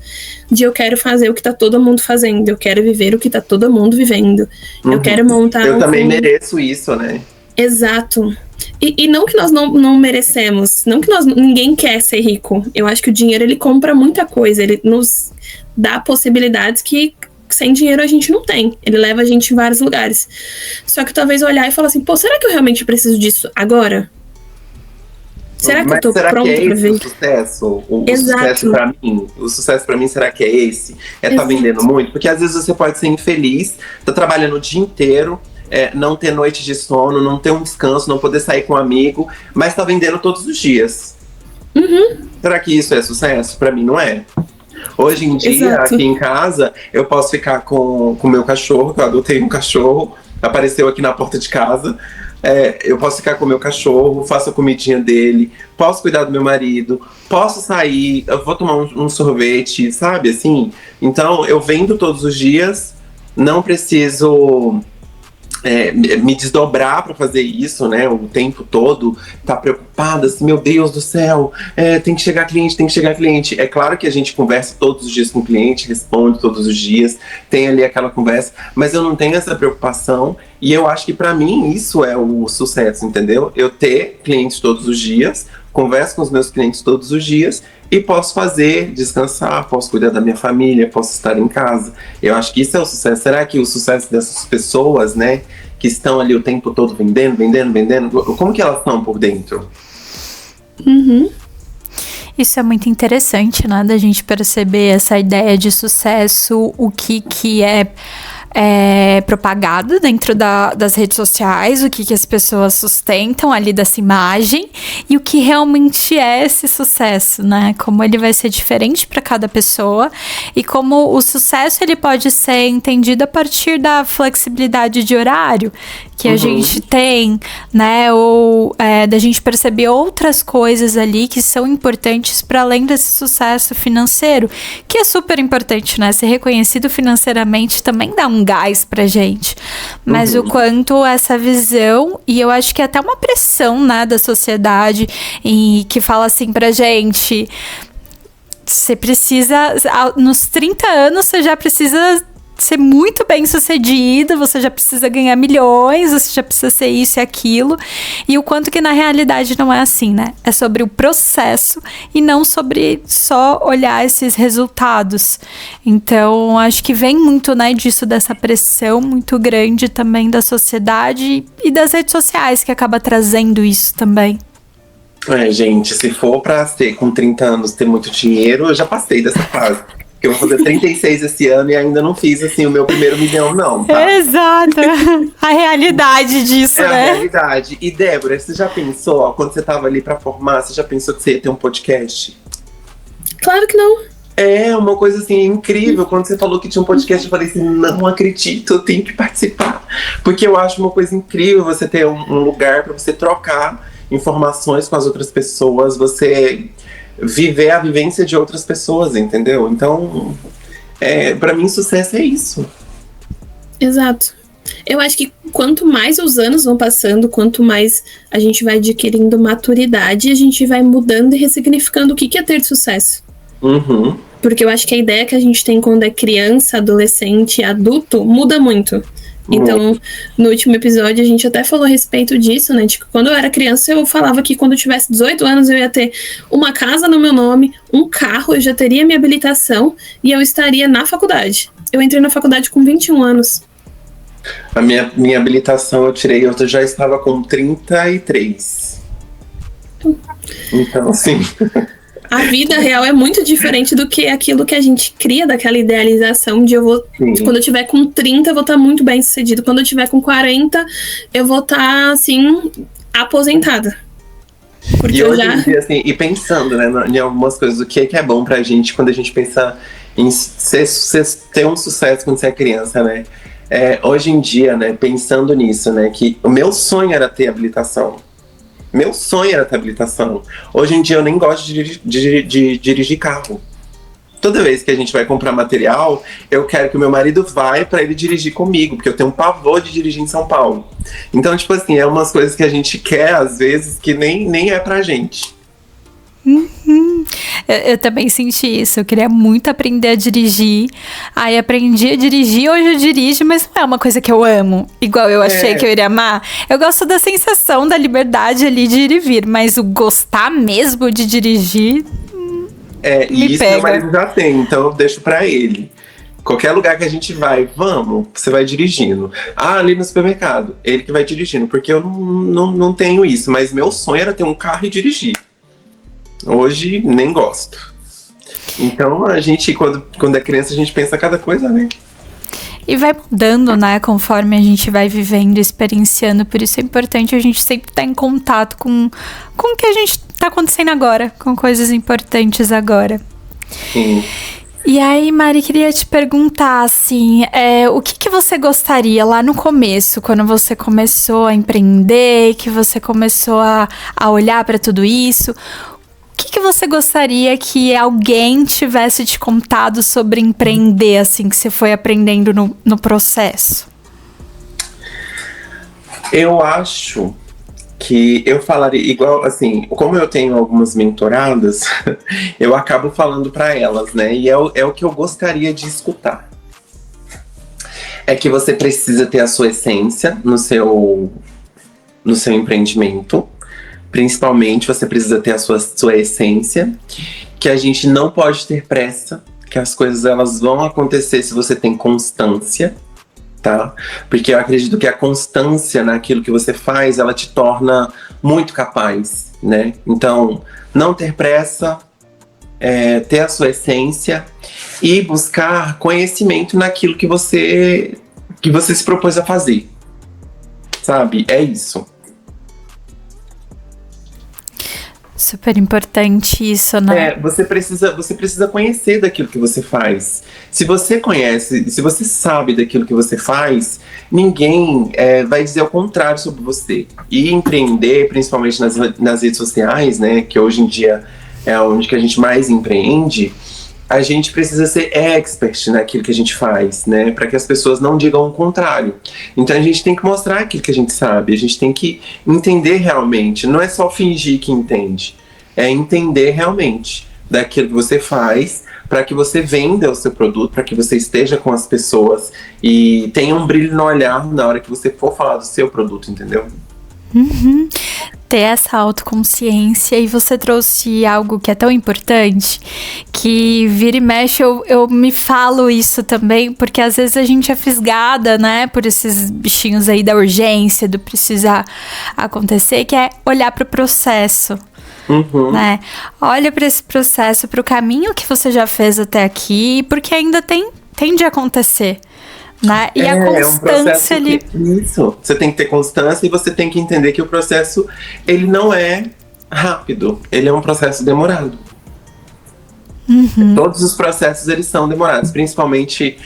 De eu quero fazer o que tá todo mundo fazendo. Eu quero viver o que tá todo mundo vivendo. Eu quero montar Eu também mereço isso, né? Exato. E não que nós não merecemos. Não que ninguém quer ser rico. Eu acho que o dinheiro, ele compra muita coisa. Ele nos dá possibilidades que sem dinheiro a gente não tem. Ele leva a gente em vários lugares. Só que talvez olhar e falar assim, pô, será que eu realmente preciso disso agora? Será que eu tô pronto pra ver? O sucesso? O sucesso pra mim? O sucesso pra mim, será que é esse? É tá vendendo muito? Porque às vezes você pode ser infeliz, tá trabalhando o dia inteiro, não ter noite de sono, não ter um descanso, não poder sair com um amigo, mas tá vendendo todos os dias. Será que isso é sucesso? Pra mim não é. Hoje em dia, aqui em casa, eu posso ficar com o meu cachorro, que eu adotei um cachorro, apareceu aqui na porta de casa. Eu posso ficar com o meu cachorro, faço a comidinha dele, posso cuidar do meu marido, posso sair, eu vou tomar um sorvete, sabe, assim? Então, eu vendo todos os dias, não preciso me desdobrar para fazer isso, né, o tempo todo, tá preocupada, assim, meu Deus do céu, tem que chegar cliente. É claro que a gente conversa todos os dias com o cliente, responde todos os dias, tem ali aquela conversa, mas eu não tenho essa preocupação, e eu acho que para mim isso é o sucesso, entendeu? Eu ter clientes todos os dias, converso com os meus clientes todos os dias, e posso descansar, posso cuidar da minha família, posso estar em casa. Eu acho que isso é o sucesso. Será que o sucesso dessas pessoas, né, que estão ali o tempo todo vendendo, como que elas estão por dentro? Isso é muito interessante, né, da gente perceber essa ideia de sucesso, o que é propagado dentro das redes sociais, o que as pessoas sustentam ali dessa imagem e o que realmente é esse sucesso, né? Como ele vai ser diferente para cada pessoa e como o sucesso ele pode ser entendido a partir da flexibilidade de horário que a gente tem, né? Ou da gente perceber outras coisas ali que são importantes para além desse sucesso financeiro, que é super importante, né? Ser reconhecido financeiramente também dá um gás pra gente. Mas o quanto essa visão, e eu acho que é até uma pressão, né, da sociedade, e que fala assim pra gente, você precisa, nos 30 anos, você já precisa ser muito bem sucedida, você já precisa ganhar milhões, você já precisa ser isso e aquilo, e o quanto que na realidade não é assim, né? É sobre o processo e não sobre só olhar esses resultados. Então, acho que vem muito, né, disso, dessa pressão muito grande também da sociedade e das redes sociais, que acaba trazendo isso também. Gente, se for pra ser com 30 anos ter muito dinheiro, eu já passei dessa fase. Porque eu vou fazer 36 esse ano e ainda não fiz, assim, o meu primeiro milhão, não, tá? Exato. A realidade disso, né? A realidade. E, Débora, você já pensou, ó, quando você tava ali pra formar, você já pensou que você ia ter um podcast? Claro que não. É uma coisa, assim, incrível. Quando você falou que tinha um podcast, eu falei assim, não acredito, eu tenho que participar. Porque eu acho uma coisa incrível você ter um lugar pra você trocar informações com as outras pessoas, você viver a vivência de outras pessoas, entendeu? Então, pra mim, sucesso é isso. Exato. Eu acho que quanto mais os anos vão passando, quanto mais a gente vai adquirindo maturidade, a gente vai mudando e ressignificando o que é ter sucesso. Porque eu acho que a ideia que a gente tem quando é criança, adolescente, adulto, muda muito. Então, no último episódio, a gente até falou a respeito disso, né? De que quando eu era criança, eu falava que quando eu tivesse 18 anos, eu ia ter uma casa no meu nome, um carro, eu já teria minha habilitação e eu estaria na faculdade. Eu entrei na faculdade com 21 anos. A minha habilitação eu tirei, eu já estava com 33. Então, assim... A vida real é muito diferente do que aquilo que a gente cria, daquela idealização de quando eu tiver com 30, eu vou estar muito bem sucedido. Quando eu tiver com 40, eu vou estar, assim, aposentada. Porque e hoje em dia, assim, e pensando, né, em algumas coisas, o que é bom pra gente quando a gente pensa em ter um sucesso quando você é criança, né? Hoje em dia, né, pensando nisso, né, que o meu sonho era ter habilitação. Meu sonho era ter habilitação. Hoje em dia eu nem gosto de dirigir carro. Toda vez que a gente vai comprar material, eu quero que o meu marido vá para ele dirigir comigo, porque eu tenho um pavor de dirigir em São Paulo. Então, tipo assim, é umas coisas que a gente quer, às vezes, que nem é pra gente. Eu também senti isso. Eu queria muito aprender a dirigir. Aí aprendi a dirigir, hoje eu dirijo, mas não é uma coisa que eu amo, igual eu achei que eu iria amar. Eu gosto da sensação da liberdade ali de ir e vir, mas o gostar mesmo de dirigir e isso meu marido já tem, então eu deixo pra ele. Qualquer lugar que a gente vai, vamos, você vai dirigindo. Ali no supermercado, ele que vai dirigindo, porque eu não tenho isso, mas meu sonho era ter um carro e dirigir. Hoje, nem gosto. Então, a gente, quando é criança, a gente pensa cada coisa, né? E vai mudando, né? Conforme a gente vai vivendo, experienciando. Por isso é importante a gente sempre estar em contato com o que a gente está acontecendo agora. Com coisas importantes agora. Sim. E aí, Mari, queria te perguntar, assim, o que você gostaria lá no começo, quando você começou a empreender, que você começou a olhar para tudo isso? O que você gostaria que alguém tivesse te contado sobre empreender, assim, que você foi aprendendo no processo? Eu acho que eu falaria, igual, assim, como eu tenho algumas mentoradas, eu acabo falando para elas, né? E é o que eu gostaria de escutar. É que você precisa ter a sua essência no seu empreendimento. Principalmente, você precisa ter a sua essência, que a gente não pode ter pressa, que as coisas elas vão acontecer se você tem constância, tá? Porque eu acredito que a constância naquilo que você faz, ela te torna muito capaz, né? Então, não ter pressa, ter a sua essência e buscar conhecimento naquilo que você se propôs a fazer, sabe? É isso. Super importante isso, né? Você precisa conhecer daquilo que você faz. Se você conhece, se você sabe daquilo que você faz, ninguém vai dizer o contrário sobre você. E empreender, principalmente nas redes sociais, né, que hoje em dia é onde que a gente mais empreende, a gente precisa ser expert naquilo que a gente faz, né, para que as pessoas não digam o contrário. Então a gente tem que mostrar aquilo que a gente sabe, a gente tem que entender realmente, não é só fingir que entende, é entender realmente daquilo que você faz, para que você venda o seu produto, para que você esteja com as pessoas e tenha um brilho no olhar na hora que você for falar do seu produto, entendeu? Uhum. Ter essa autoconsciência, e você trouxe algo que é tão importante, que vira e mexe, eu me falo isso também, porque às vezes a gente é fisgada, né, por esses bichinhos aí da urgência, do precisar acontecer, que é olhar para o processo. Uhum. Né? Olha para esse processo, para o caminho que você já fez até aqui, porque ainda tem de acontecer. Né? E a constância ali. Isso, você tem que ter constância e você tem que entender que o processo, ele não é rápido, ele é um processo demorado. Uhum. Todos os processos, eles são demorados, principalmente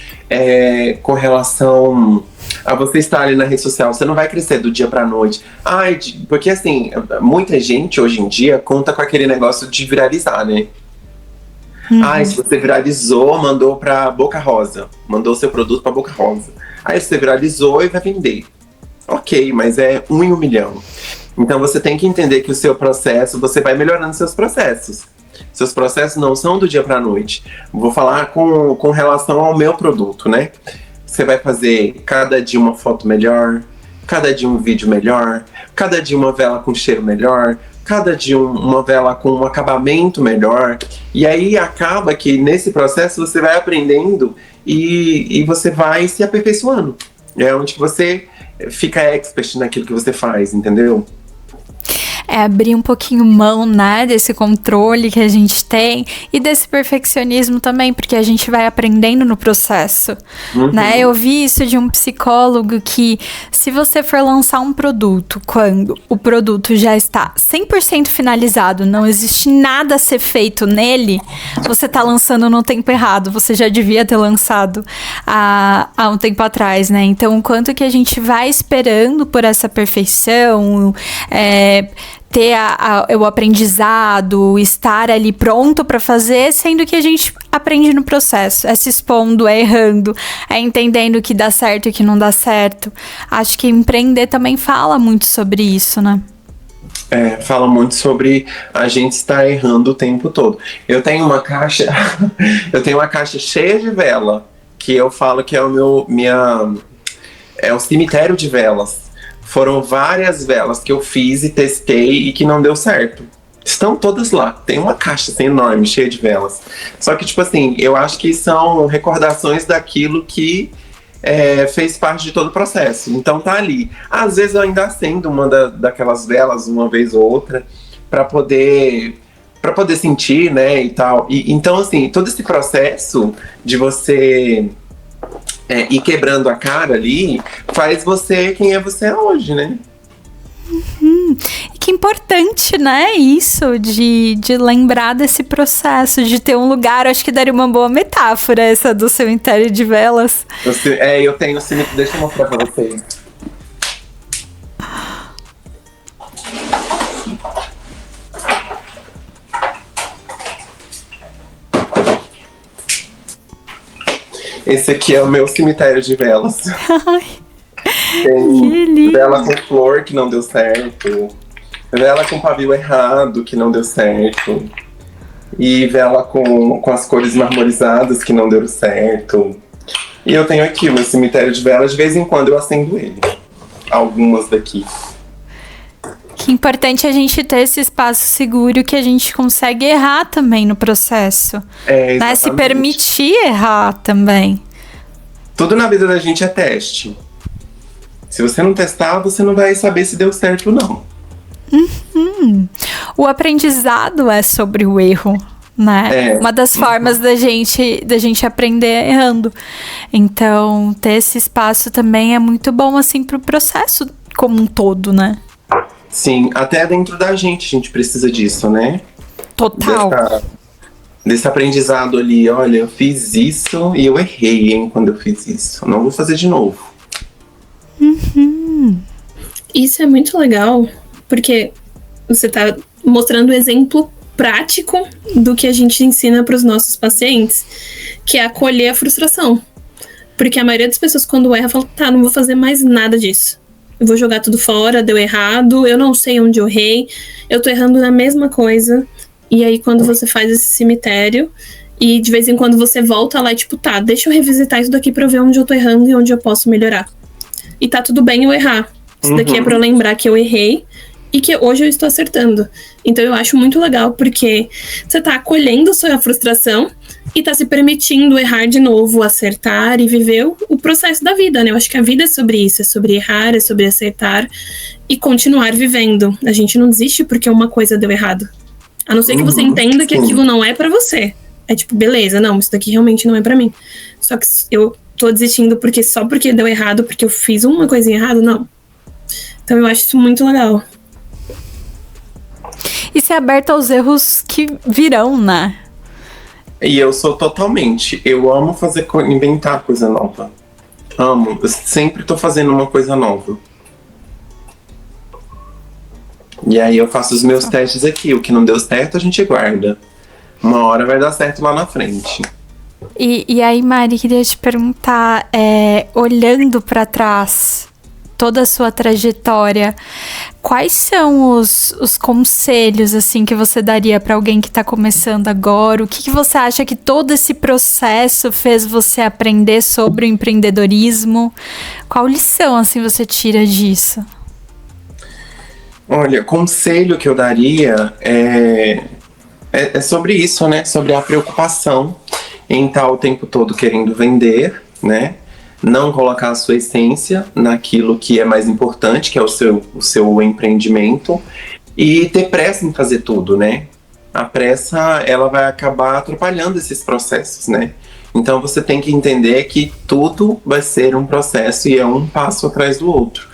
com relação a você estar ali na rede social. Você não vai crescer do dia pra noite. Porque assim, muita gente hoje em dia conta com aquele negócio de viralizar, né? Uhum. Se você viralizou, mandou pra Boca Rosa. Mandou seu produto pra Boca Rosa. Aí você viralizou e vai vender. Ok, mas é 1 em 1 milhão. Então você tem que entender que o seu processo, você vai melhorando seus processos. Seus processos não são do dia pra noite. Vou falar com relação ao meu produto, né? Você vai fazer cada dia uma foto melhor, cada dia um vídeo melhor, cada dia uma vela com cheiro melhor, cada dia uma vela com um acabamento melhor. E aí acaba que nesse processo você vai aprendendo e você vai se aperfeiçoando. É onde que você fica expert naquilo que você faz, entendeu? Abrir um pouquinho mão, né, desse controle que a gente tem e desse perfeccionismo também, porque a gente vai aprendendo no processo, né? Eu vi isso de um psicólogo que se você for lançar um produto, quando o produto já está 100% finalizado, não existe nada a ser feito nele, você tá lançando no tempo errado, você já devia ter lançado há um tempo atrás, né? Então, o quanto que a gente vai esperando por essa perfeição, ter o aprendizado, estar ali pronto para fazer, sendo que a gente aprende no processo, é se expondo, é errando, é entendendo o que dá certo e o que não dá certo. Acho que empreender também fala muito sobre isso, né? Fala muito sobre a gente estar errando o tempo todo. Eu tenho uma caixa cheia de vela, que eu falo que é o cemitério de velas. Foram várias velas que eu fiz e testei e que não deu certo. Estão todas lá. Tem uma caixa assim, enorme, cheia de velas. Só que, tipo assim, eu acho que são recordações daquilo que fez parte de todo o processo. Então tá ali. Às vezes eu ainda acendo uma daquelas velas uma vez ou outra para poder sentir, né, e tal. Então, assim, todo esse processo de você ir quebrando a cara ali faz você quem é você hoje, né? E que importante, né, isso de lembrar desse processo, de ter um lugar. Acho que daria uma boa metáfora essa do cemitério de velas. Eu tenho o cemitério, deixa eu mostrar pra vocês. Esse aqui é o meu cemitério de velas. Tem vela com flor que não deu certo, vela com pavio errado que não deu certo, e vela com as cores marmorizadas que não deu certo. E eu tenho aqui o meu cemitério de velas, de vez em quando eu acendo ele. Algumas daqui. Que importante a gente ter esse espaço seguro que a gente consegue errar também no processo. Né? Se permitir errar também. Tudo na vida da gente é teste. Se você não testar, você não vai saber se deu certo ou não. O aprendizado é sobre o erro, né? Uma das formas da gente aprender errando. Então, ter esse espaço também é muito bom, assim, pro processo como um todo, né? Sim, até dentro da gente a gente precisa disso, né? Total. Desse aprendizado ali, olha, eu fiz isso e eu errei, hein, quando eu fiz isso. Não vou fazer de novo. Isso é muito legal, porque você está mostrando o exemplo prático do que a gente ensina para os nossos pacientes, que é acolher a frustração. Porque a maioria das pessoas, quando erra, fala, tá, não vou fazer mais nada disso. Eu vou jogar tudo fora, deu errado, eu não sei onde eu errei, eu tô errando na mesma coisa. E aí, quando você faz esse cemitério, e de vez em quando você volta lá e tipo, tá, deixa eu revisitar isso daqui pra eu ver onde eu tô errando e onde eu posso melhorar. E tá tudo bem eu errar. Isso daqui é pra eu lembrar que eu errei e que hoje eu estou acertando. Então eu acho muito legal, porque você tá acolhendo a sua frustração e tá se permitindo errar de novo, acertar e viver o processo da vida, né? Eu acho que a vida é sobre isso, é sobre errar, é sobre acertar e continuar vivendo. A gente não desiste porque uma coisa deu errado. A não ser que você entenda que aquilo não é pra você. É tipo, beleza, não, isso daqui realmente não é pra mim. Só que eu tô desistindo só porque deu errado, porque eu fiz uma coisinha errada, não. Então eu acho isso muito legal. E ser aberto aos erros que virão, né? E eu sou totalmente. Eu amo inventar coisa nova. Amo. Eu sempre tô fazendo uma coisa nova. E aí eu faço os meus testes aqui. O que não deu certo, a gente guarda. Uma hora vai dar certo lá na frente. E aí, Mari, queria te perguntar, olhando pra trás, toda a sua trajetória, quais são os conselhos, assim, que você daria pra alguém que tá começando agora? O que você acha que todo esse processo fez você aprender sobre o empreendedorismo? Qual lição, assim, você tira disso? Olha, conselho que eu daria é sobre isso, né? Sobre a preocupação em estar o tempo todo querendo vender, né? Não colocar a sua essência naquilo que é mais importante, que é o seu empreendimento, e ter pressa em fazer tudo, né? A pressa, ela vai acabar atrapalhando esses processos, né? Então você tem que entender que tudo vai ser um processo e é um passo atrás do outro.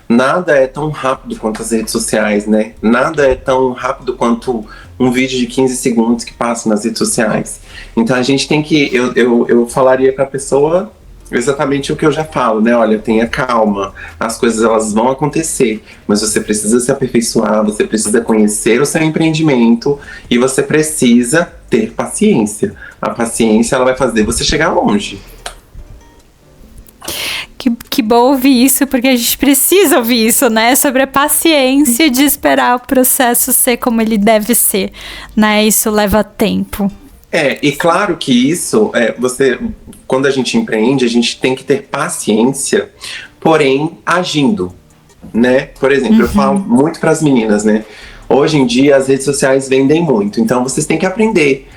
Nada é tão rápido quanto as redes sociais, né? Nada é tão rápido quanto um vídeo de 15 segundos que passa nas redes sociais. Então a gente tem que... Eu falaria pra pessoa... exatamente o que eu já falo, né? Olha, tenha calma, as coisas elas vão acontecer, mas você precisa se aperfeiçoar, você precisa conhecer o seu empreendimento e você precisa ter paciência. A paciência, ela vai fazer você chegar longe. Que bom ouvir isso, porque a gente precisa ouvir isso, né? Sobre a paciência de esperar o processo ser como ele deve ser, né? Isso leva tempo. E claro que isso, quando a gente empreende, a gente tem que ter paciência, porém agindo, né? Por exemplo, eu falo muito para as meninas, né? Hoje em dia as redes sociais vendem muito, então vocês têm que aprender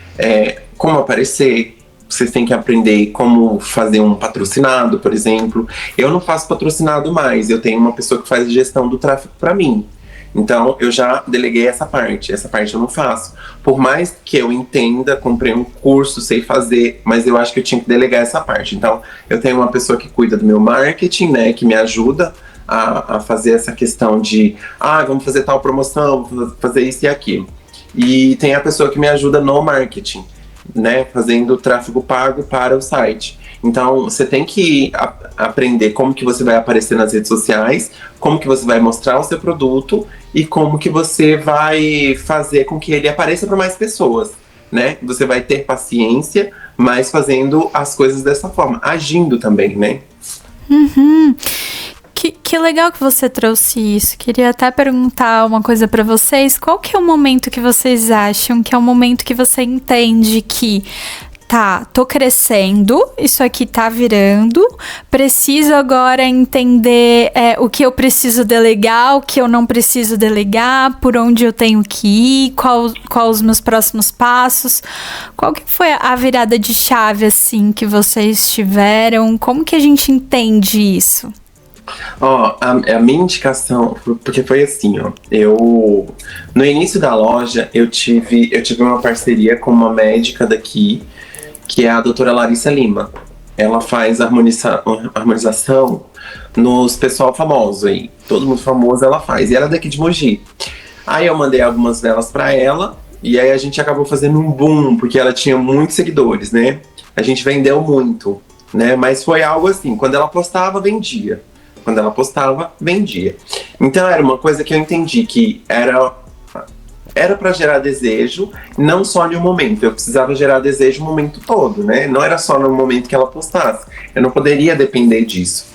como aparecer, vocês têm que aprender como fazer um patrocinado, por exemplo. Eu não faço patrocinado mais, eu tenho uma pessoa que faz a gestão do tráfego para mim. Então, eu já deleguei essa parte eu não faço. Por mais que eu entenda, comprei um curso, sei fazer, mas eu acho que eu tinha que delegar essa parte. Então, eu tenho uma pessoa que cuida do meu marketing, né, que me ajuda a fazer essa questão de, vamos fazer tal promoção, vamos fazer isso e aquilo. E tem a pessoa que me ajuda no marketing, né, fazendo tráfego pago para o site. Então, você tem que aprender como que você vai aparecer nas redes sociais, como que você vai mostrar o seu produto e como que você vai fazer com que ele apareça para mais pessoas, né? Você vai ter paciência, mas fazendo as coisas dessa forma, agindo também, né? Que legal que você trouxe isso. Queria até perguntar uma coisa para vocês. Qual que é o momento que vocês acham que é o momento que você entende que tô crescendo, isso aqui tá virando, preciso agora entender o que eu preciso delegar, o que eu não preciso delegar, por onde eu tenho que ir, qual os meus próximos passos, qual que foi a virada de chave, assim, que vocês tiveram, como que a gente entende isso? A minha indicação, porque foi assim, no início da loja, eu tive uma parceria com uma médica daqui, que é a doutora Larissa Lima. Ela faz harmonização nos pessoal famoso aí. Todo mundo famoso ela faz. E ela é daqui de Mogi. Aí eu mandei algumas velas pra ela. E aí a gente acabou fazendo um boom, porque ela tinha muitos seguidores, né? A gente vendeu muito, né? Mas foi algo assim, quando ela postava, vendia. Quando ela postava, vendia. Então era uma coisa que eu entendi que era para gerar desejo, não só em um momento. Eu precisava gerar desejo o momento todo, né? Não era só no momento que ela postasse. Eu não poderia depender disso.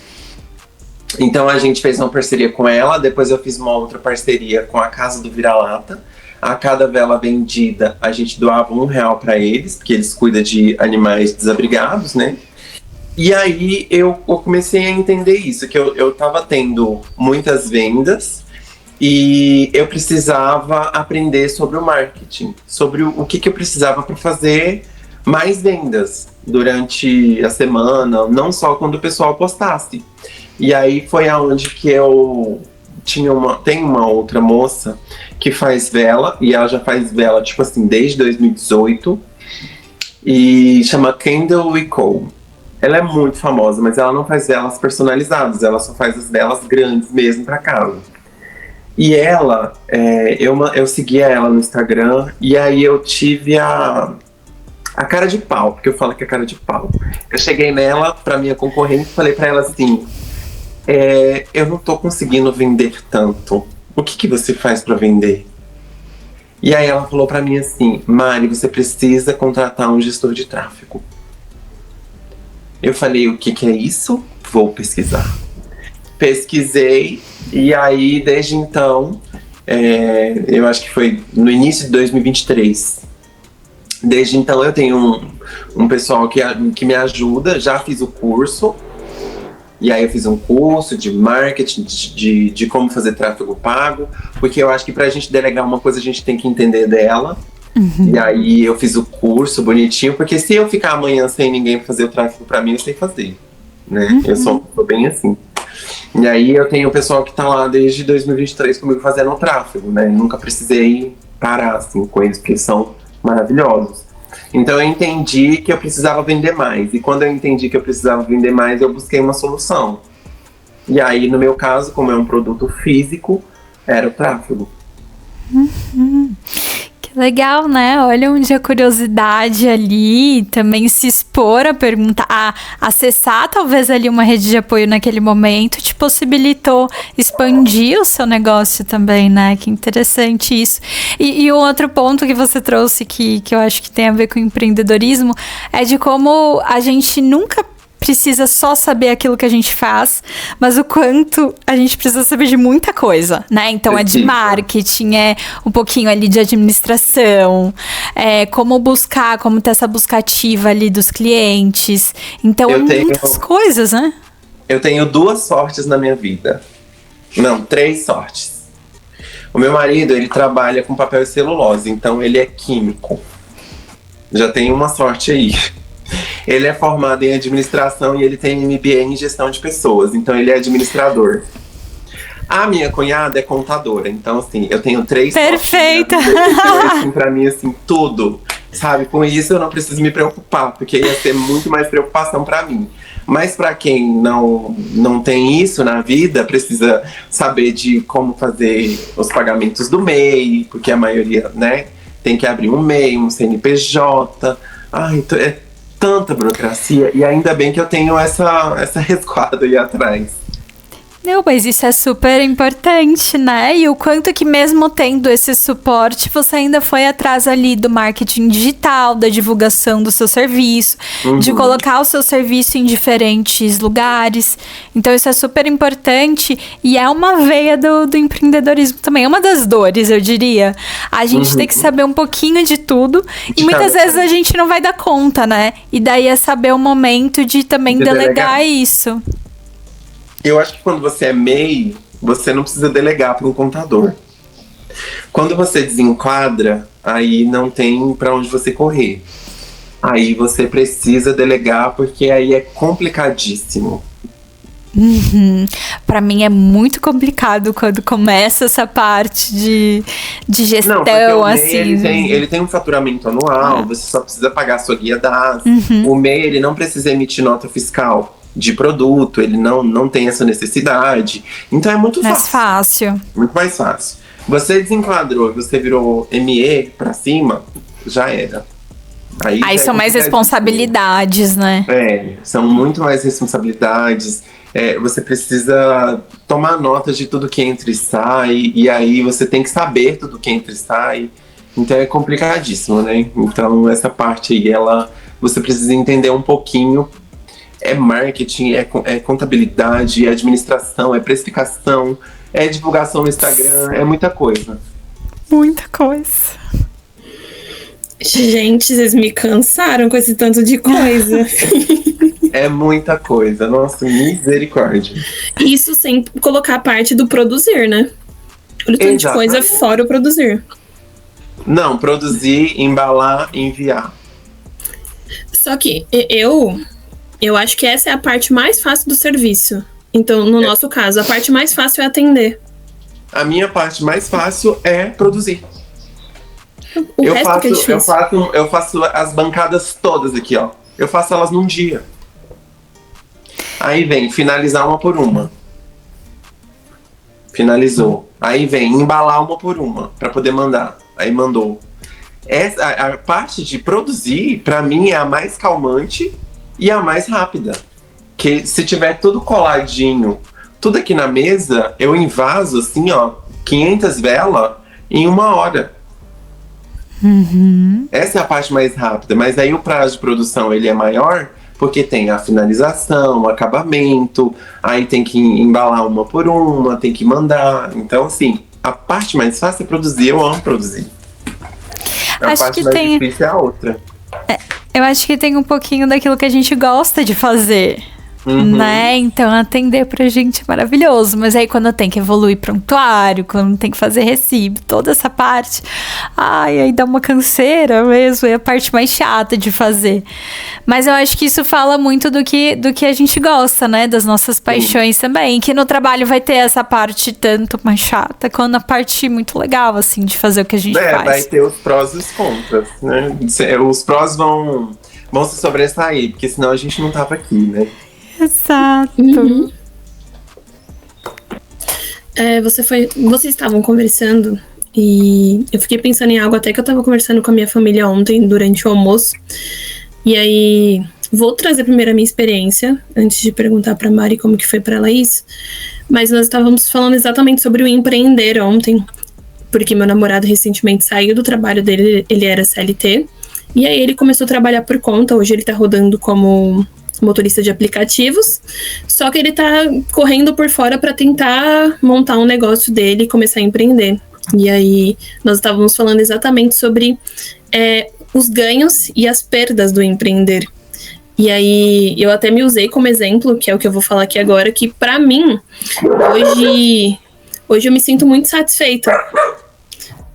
Então a gente fez uma parceria com ela, depois eu fiz uma outra parceria com a Casa do Vira-Lata. A cada vela vendida, a gente doava R$1 para eles, porque eles cuidam de animais desabrigados, né? E aí eu comecei a entender isso, que eu tava tendo muitas vendas, e eu precisava aprender sobre o marketing, sobre o que eu precisava para fazer mais vendas durante a semana, não só quando o pessoal postasse. E aí foi aonde que eu tem uma outra moça que faz vela, e ela já faz vela, tipo assim, desde 2018, e chama Candle Co. Ela é muito famosa, mas ela não faz velas personalizadas, ela só faz as velas grandes mesmo para casa. E ela, eu seguia ela no Instagram, e aí eu tive a cara de pau, porque eu falo que é cara de pau. Eu cheguei nela, pra minha concorrente, e falei pra ela assim, eu não tô conseguindo vender tanto. O que você faz pra vender? E aí ela falou pra mim assim, Mari, você precisa contratar um gestor de tráfego. Eu falei, o que é isso? Vou pesquisar. Pesquisei, e aí desde então, eu acho que foi no início de 2023. Desde então eu tenho um pessoal que me ajuda, já fiz o curso, e aí eu fiz um curso de marketing, de como fazer tráfego pago, porque eu acho que pra gente delegar uma coisa a gente tem que entender dela. E aí eu fiz o curso bonitinho, porque se eu ficar amanhã sem ninguém fazer o tráfego pra mim, eu sei fazer, né? Eu sou bem assim. E aí eu tenho o pessoal que tá lá desde 2023 comigo fazendo o tráfego, né? Nunca precisei parar assim com eles, porque são maravilhosos. Então eu entendi que eu precisava vender mais. E quando eu entendi que eu precisava vender mais, eu busquei uma solução. E aí, no meu caso, como é um produto físico, era o tráfego. Que Legal, né? Olha onde a curiosidade ali, também se expor a perguntar, a acessar talvez ali uma rede de apoio naquele momento, te possibilitou expandir o seu negócio também, né? Que interessante isso. E um outro ponto que você trouxe que eu acho que tem a ver com empreendedorismo é de como a gente nunca precisa só saber aquilo que a gente faz, mas o quanto a gente precisa saber de muita coisa, né? Então é de marketing, é um pouquinho ali de administração, como buscar, como ter essa busca ativa ali dos clientes. Então muitas coisas, né? Eu tenho 2 sortes na minha vida. Não, 3 sortes. O meu marido, ele trabalha com papel e celulose, então ele é químico. Já tem uma sorte aí. Ele é formado em administração e ele tem MBA em gestão de pessoas, então ele é administrador. A minha cunhada é contadora, então assim, eu tenho 3 Perfeita! Assim, pra mim, assim, tudo, sabe? Com isso eu não preciso me preocupar, porque ia ser muito mais preocupação pra mim. Mas pra quem não tem isso na vida, precisa saber de como fazer os pagamentos do MEI, porque a maioria, né, tem que abrir um MEI, um CNPJ. Ai, é tanta burocracia, e ainda bem que eu tenho essa resguardo aí atrás. Não, mas isso é super importante, né? E o quanto que mesmo tendo esse suporte, você ainda foi atrás ali do marketing digital, da divulgação do seu serviço, de colocar o seu serviço em diferentes lugares. Então isso é super importante e é uma veia do empreendedorismo também. É uma das dores, eu diria. A gente tem que saber um pouquinho de tudo e muitas vezes a gente não vai dar conta, né? E daí é saber o momento de também delegar isso. Eu acho que quando você é MEI, você não precisa delegar para um contador. Quando você desenquadra, aí não tem para onde você correr. Aí você precisa delegar, porque aí é complicadíssimo. Para mim é muito complicado quando começa essa parte de gestão. Não, assim. Ele tem um faturamento anual, você só precisa pagar a sua guia DAS. O MEI, ele não precisa emitir nota fiscal de produto, ele não tem essa necessidade. Então é muito mais fácil. Muito mais fácil. Você desenquadrou, você virou ME pra cima, já era. Aí são mais responsabilidades, né? São muito mais responsabilidades. Você precisa tomar nota de tudo que entra e sai, e aí você tem que saber tudo que entra e sai. Então é complicadíssimo, né? Então essa parte aí, você precisa entender um pouquinho. É marketing, é contabilidade, é administração, é precificação, é divulgação no Instagram, é muita coisa. Muita coisa. Gente, vocês me cansaram com esse tanto de coisa. É muita coisa, nossa, misericórdia. Isso sem colocar a parte do produzir, né? Olha o tanto de coisa fora o produzir. Não, produzir, embalar, enviar. Só que eu acho que essa é a parte mais fácil do serviço. Então, no nosso caso, a parte mais fácil é atender. A minha parte mais fácil é produzir. O resto que é difícil. Eu faço as bancadas todas aqui, ó. Eu faço elas num dia. Aí vem finalizar uma por uma. Finalizou. Aí vem embalar uma por uma, pra poder mandar. Aí mandou. A parte de produzir, pra mim, é a mais calmante e a mais rápida. Que se tiver tudo coladinho, tudo aqui na mesa, eu invaso assim, ó, 500 velas em 1 hora. Essa é a parte mais rápida. Mas aí o prazo de produção ele é maior, porque tem a finalização, o acabamento, aí tem que embalar uma por uma, tem que mandar. Então, assim, a parte mais fácil é produzir, eu amo produzir. A parte mais difícil é a outra. Eu acho que tem um pouquinho daquilo que a gente gosta de fazer, né? Então atender pra gente é maravilhoso. Mas aí quando tem que evoluir prontuário, quando tem que fazer recibo, toda essa parte, aí dá uma canseira mesmo, é a parte mais chata de fazer. Mas eu acho que isso fala muito do que a gente gosta, né? Das nossas paixões também. Que no trabalho vai ter essa parte tanto mais chata, quanto a parte muito legal, assim, de fazer o que a gente faz. Vai ter os prós e os contras, né? Os prós vão se sobressair, porque senão a gente não tava aqui, né? Exato. Vocês estavam conversando E eu fiquei pensando em algo até que eu tava conversando com a minha família ontem, durante o almoço. E aí, vou trazer primeiro a minha experiência, antes de perguntar pra Mari como que foi pra ela isso. Mas nós estávamos falando exatamente sobre o empreender ontem, porque meu namorado recentemente saiu do trabalho dele, ele era CLT, e aí ele começou a trabalhar por conta. Hoje ele tá rodando como motorista de aplicativos, só que ele tá correndo por fora para tentar montar um negócio dele e começar a empreender. E aí nós estávamos falando exatamente sobre os ganhos e as perdas do empreender. E aí eu até me usei como exemplo, que é o que eu vou falar aqui agora, que pra mim, hoje eu me sinto muito satisfeita,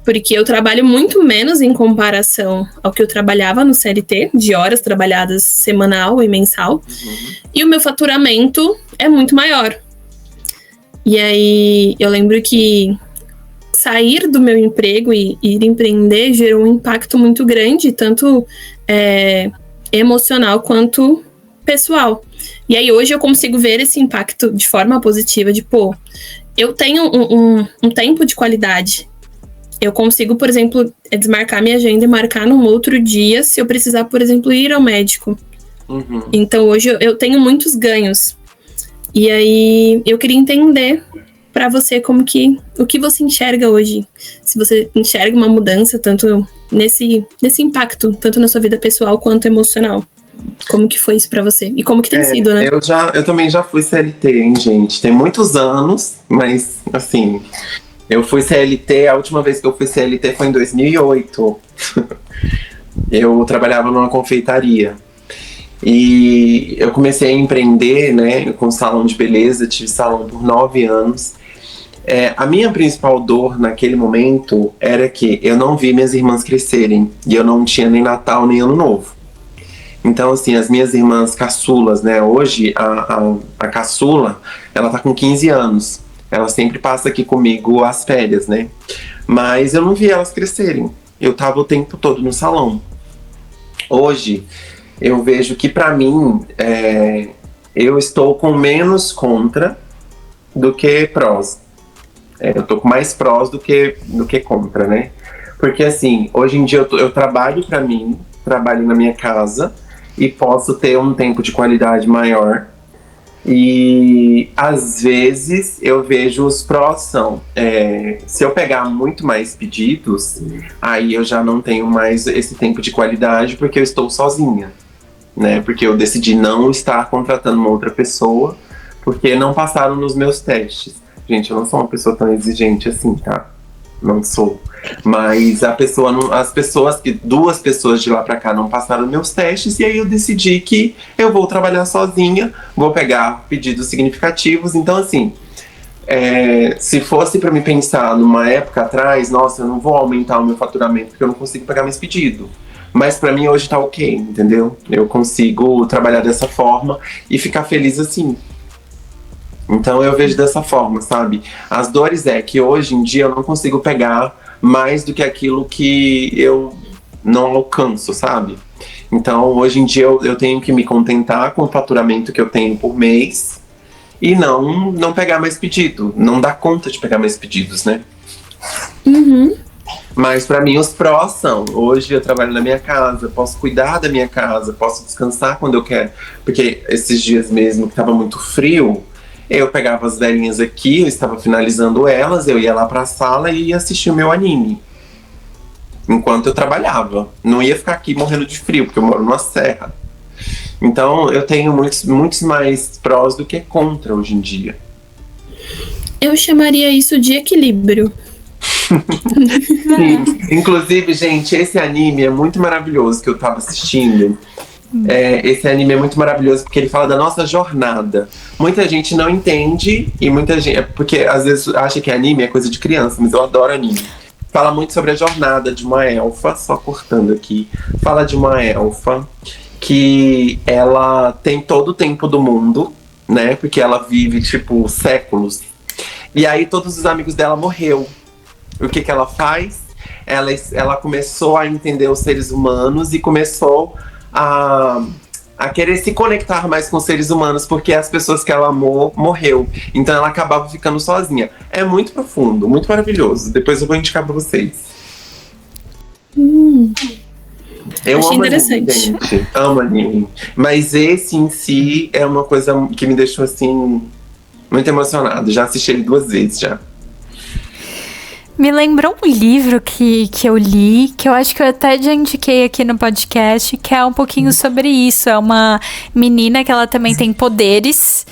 porque eu trabalho muito menos em comparação ao que eu trabalhava no CLT, de horas trabalhadas semanal e mensal, e o meu faturamento é muito maior. E aí eu lembro que sair do meu emprego e ir empreender gerou um impacto muito grande, tanto emocional quanto pessoal. E aí hoje eu consigo ver esse impacto de forma positiva, de eu tenho um tempo de qualidade. Eu consigo, por exemplo, desmarcar minha agenda e marcar num outro dia se eu precisar, por exemplo, ir ao médico. Então hoje eu tenho muitos ganhos. E aí eu queria entender para você o que você enxerga hoje. Se você enxerga uma mudança tanto nesse impacto, tanto na sua vida pessoal quanto emocional. Como que foi isso pra você? E como que tem sido, né? Eu também já fui CLT, hein, gente? Tem muitos anos, mas, assim, eu fui CLT, a última vez que eu fui CLT foi em 2008. Eu trabalhava numa confeitaria. E eu comecei a empreender, né, com salão de beleza, tive salão por 9 anos. A minha principal dor naquele momento era que eu não vi minhas irmãs crescerem. E eu não tinha nem Natal, nem Ano Novo. Então, assim, as minhas irmãs caçulas, né? Hoje, a caçula, ela tá com 15 anos. Ela sempre passa aqui comigo as férias, né? Mas eu não vi elas crescerem. Eu tava o tempo todo no salão. Hoje, eu vejo que, pra mim, eu estou com menos contra do que prós. Eu tô com mais prós do que contra, né? Porque, assim, hoje em dia eu trabalho pra mim, trabalho na minha casa e posso ter um tempo de qualidade maior. E, às vezes, eu vejo os prós são... se eu pegar muito mais pedidos, aí eu já não tenho mais esse tempo de qualidade porque eu estou sozinha, né? Porque eu decidi não estar contratando uma outra pessoa porque não passaram nos meus testes. Gente, eu não sou uma pessoa tão exigente assim, tá? Não sou. Mas duas pessoas de lá pra cá não passaram meus testes, e aí eu decidi que eu vou trabalhar sozinha, vou pegar pedidos significativos. Então, assim, se fosse pra me pensar numa época atrás, nossa, eu não vou aumentar o meu faturamento porque eu não consigo pegar mais pedido. Mas pra mim hoje tá ok, entendeu? Eu consigo trabalhar dessa forma e ficar feliz assim. Então eu vejo dessa forma, sabe? As dores que hoje em dia eu não consigo pegar mais do que aquilo que eu não alcanço, sabe? Então hoje em dia eu tenho que me contentar com o faturamento que eu tenho por mês e não pegar mais pedido, não dar conta de pegar mais pedidos, né? Mas pra mim os prós são, hoje eu trabalho na minha casa, posso cuidar da minha casa, posso descansar quando eu quero. Porque esses dias mesmo que tava muito frio, eu pegava as velhinhas aqui, eu estava finalizando elas, eu ia lá pra sala e ia assistir o meu anime. Enquanto eu trabalhava. Não ia ficar aqui morrendo de frio, porque eu moro numa serra. Então eu tenho muitos mais prós do que contra hoje em dia. Eu chamaria isso de equilíbrio. Sim. Inclusive, gente, esse anime é muito maravilhoso que eu tava assistindo. Esse anime é muito maravilhoso porque ele fala da nossa jornada. Muita gente não entende e muita gente... porque às vezes acha que anime é coisa de criança, mas eu adoro anime. Fala muito sobre a jornada de uma elfa, só cortando aqui. Fala de uma elfa que ela tem todo o tempo do mundo, né? Porque ela vive, tipo, séculos. E aí todos os amigos dela morreu. O que ela faz? Ela começou a entender os seres humanos e começou a a querer se conectar mais com os seres humanos, porque as pessoas que ela amou morreu. Então ela acabava ficando sozinha. É muito profundo, muito maravilhoso. Depois eu vou indicar pra vocês. Eu Achei amo interessante. anime, gente. Amo anime. Mas esse em si é uma coisa que me deixou assim muito emocionado. Já assisti ele 2 vezes já. Me lembrou um livro que eu li, que eu acho que eu até já indiquei aqui no podcast, que é um pouquinho sobre isso. É uma menina que ela também tem poderes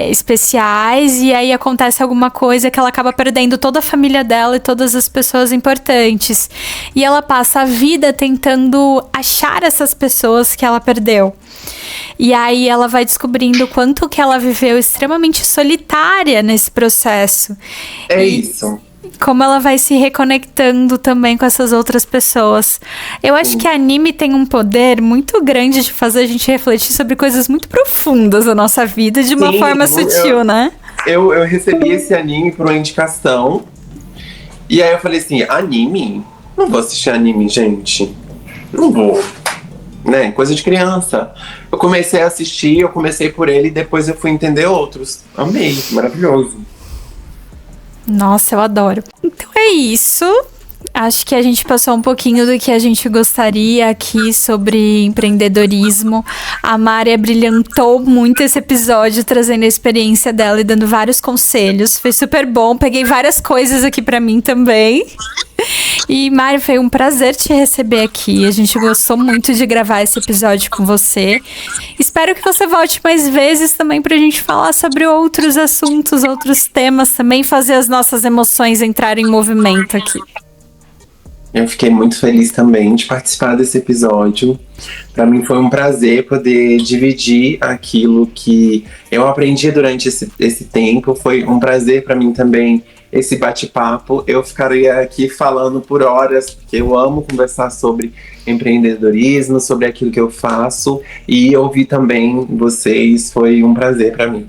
especiais, e aí acontece alguma coisa que ela acaba perdendo toda a família dela e todas as pessoas importantes. E ela passa a vida tentando achar essas pessoas que ela perdeu. E aí ela vai descobrindo o quanto que ela viveu extremamente solitária nesse processo. Isso. Como ela vai se reconectando também com essas outras pessoas. Eu acho que anime tem um poder muito grande de fazer a gente refletir sobre coisas muito profundas da nossa vida de uma forma sutil, né? Eu recebi esse anime por uma indicação. E aí eu falei assim, anime? Não vou assistir anime, gente. Não vou. Né? Coisa de criança. Eu comecei a assistir, eu comecei por ele e depois eu fui entender outros. Amei, maravilhoso. Nossa, eu adoro. Então é isso. Acho que a gente passou um pouquinho do que a gente gostaria aqui sobre empreendedorismo. A Mari brilhantou muito esse episódio, trazendo a experiência dela e dando vários conselhos. Foi super bom. Peguei várias coisas aqui pra mim também. E, Mari, foi um prazer te receber aqui. A gente gostou muito de gravar esse episódio com você. Espero que você volte mais vezes também pra gente falar sobre outros assuntos, outros temas também, fazer as nossas emoções entrarem em movimento aqui. Eu fiquei muito feliz também de participar desse episódio. Para mim foi um prazer poder dividir aquilo que eu aprendi durante esse tempo. Foi um prazer para mim também esse bate-papo. Eu ficaria aqui falando por horas, porque eu amo conversar sobre empreendedorismo, sobre aquilo que eu faço. E ouvir também vocês foi um prazer para mim.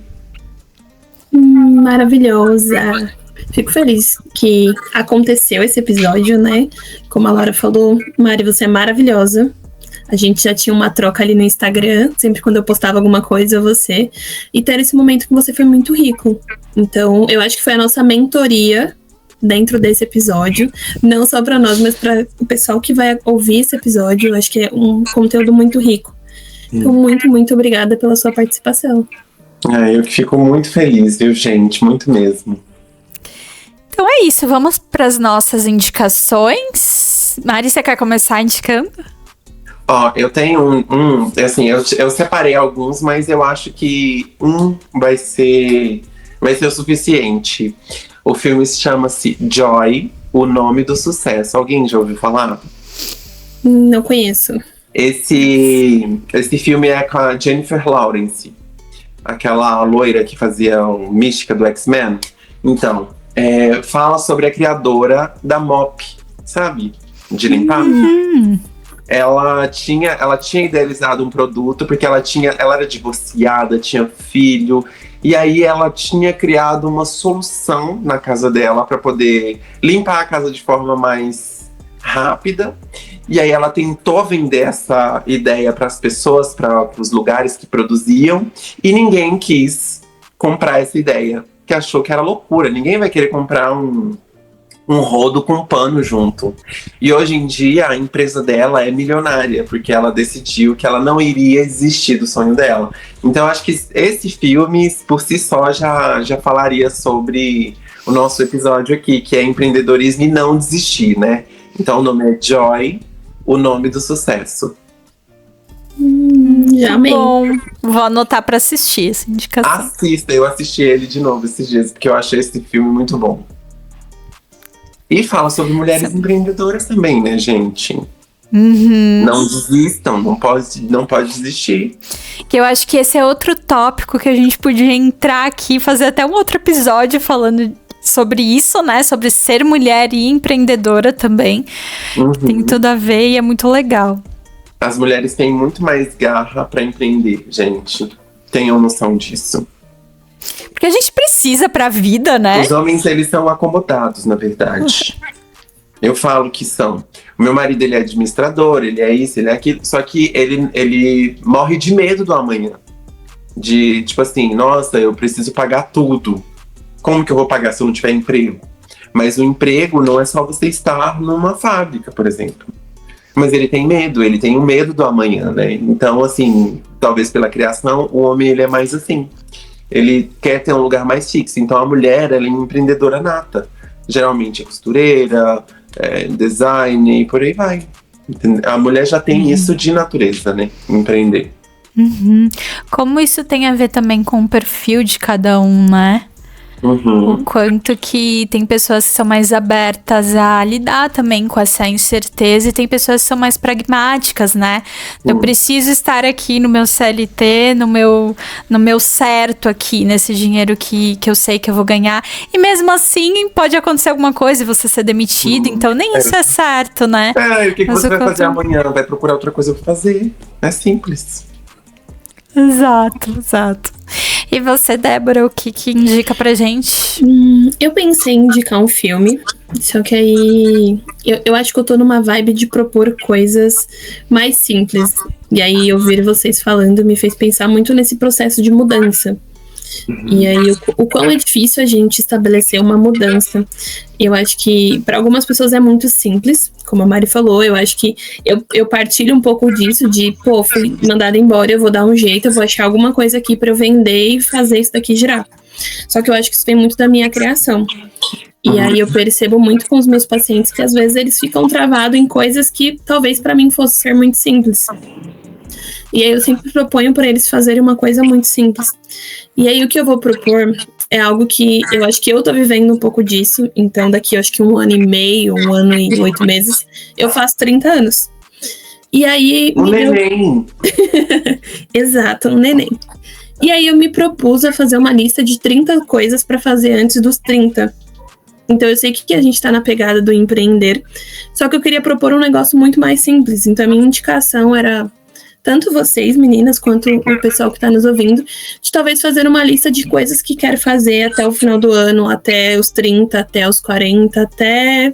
Maravilhosa. Fico feliz que aconteceu esse episódio, né? Como a Laura falou, Mari, você é maravilhosa. A gente já tinha uma troca ali no Instagram, sempre quando eu postava alguma coisa, você. E ter esse momento com você foi muito rico. Então, eu acho que foi a nossa mentoria dentro desse episódio. Não só para nós, mas para o pessoal que vai ouvir esse episódio. Eu acho que é um conteúdo muito rico. Então, muito, muito obrigada pela sua participação. Eu fico muito feliz, viu, gente? Muito mesmo. Então é isso, vamos para as nossas indicações. Mari, você quer começar indicando? Eu tenho assim, eu separei alguns, mas eu acho que vai ser o suficiente. O filme chama-se Joy, O Nome do Sucesso. Alguém já ouviu falar? Não conheço. Esse filme é com a Jennifer Lawrence, aquela loira que fazia o Mística do X-Men. Então, fala sobre a criadora da Mop, sabe? De limpar. Ela tinha idealizado um produto porque ela era divorciada, tinha filho, e aí ela tinha criado uma solução na casa dela para poder limpar a casa de forma mais rápida. E aí ela tentou vender essa ideia para as pessoas, para os lugares que produziam, e ninguém quis comprar essa ideia, que achou que era loucura. Ninguém vai querer comprar um rodo com pano junto. E hoje em dia a empresa dela é milionária, porque ela decidiu que ela não iria desistir do sonho dela. Então acho que esse filme, por si só, já falaria sobre o nosso episódio aqui, que é empreendedorismo e não desistir, né? Então o nome é Joy, O Nome do Sucesso. Já amei. Bom, vou anotar para assistir essa indicação. Assista, eu assisti ele de novo esses dias, porque eu achei esse filme muito bom. E fala sobre mulheres empreendedoras também, né, gente? Não desistam, não pode desistir. Que eu acho que esse é outro tópico que a gente podia entrar aqui, fazer até um outro episódio falando sobre isso, né? Sobre ser mulher e empreendedora também. Tem tudo a ver e é muito legal. As mulheres têm muito mais garra para empreender, gente. Tenham noção disso. Porque a gente precisa pra vida, né? Os homens, eles são acomodados, na verdade. Eu falo que são. O meu marido, ele é administrador, ele é isso, ele é aquilo. Só que ele morre de medo do amanhã. De, tipo assim, nossa, eu preciso pagar tudo. Como que eu vou pagar se eu não tiver emprego? Mas o emprego não é só você estar numa fábrica, por exemplo. Mas ele tem medo, ele tem o medo do amanhã, né? Então, assim, talvez pela criação, o homem, ele é mais assim. Ele quer ter um lugar mais fixo. Então, a mulher, ela é uma empreendedora nata. Geralmente é costureira, design e por aí vai. A mulher já tem isso de natureza, né? Empreender. Uhum. Como isso tem a ver também com o perfil de cada um, né? O quanto que tem pessoas que são mais abertas a lidar também com essa incerteza e tem pessoas que são mais pragmáticas, né? Eu preciso estar aqui no meu CLT, no meu certo aqui, nesse dinheiro que eu sei que eu vou ganhar. E mesmo assim, pode acontecer alguma coisa e você ser demitido, então nem isso é certo, né? E o que você vai fazer amanhã? Vai procurar outra coisa pra fazer. É simples. Exato. E você, Débora, o que indica pra gente? Eu pensei em indicar um filme, só que aí eu acho que eu tô numa vibe de propor coisas mais simples. E aí ouvir vocês falando me fez pensar muito nesse processo de mudança. E aí o quão é difícil a gente estabelecer uma mudança. Eu acho que para algumas pessoas é muito simples, como a Mari falou. Eu acho que eu partilho um pouco disso, de fui mandada embora, eu vou dar um jeito, eu vou achar alguma coisa aqui para eu vender e fazer isso daqui girar. Só que eu acho que isso vem muito da minha criação. E aí eu percebo muito com os meus pacientes que às vezes eles ficam travados em coisas que talvez para mim fosse ser muito simples. E aí eu sempre proponho para eles fazerem uma coisa muito simples. E aí o que eu vou propor é algo que eu acho que eu tô vivendo um pouco disso. Então daqui eu acho que 1 ano e meio, 1 ano e 8 meses, eu faço 30 anos. E aí... neném! Exato, um neném. E aí eu me propus a fazer uma lista de 30 coisas para fazer antes dos 30. Então eu sei que a gente tá na pegada do empreender. Só que eu queria propor um negócio muito mais simples. Então a minha indicação era... tanto vocês, meninas, quanto o pessoal que está nos ouvindo, de talvez fazer uma lista de coisas que quer fazer até o final do ano, até os 30, até os 40, até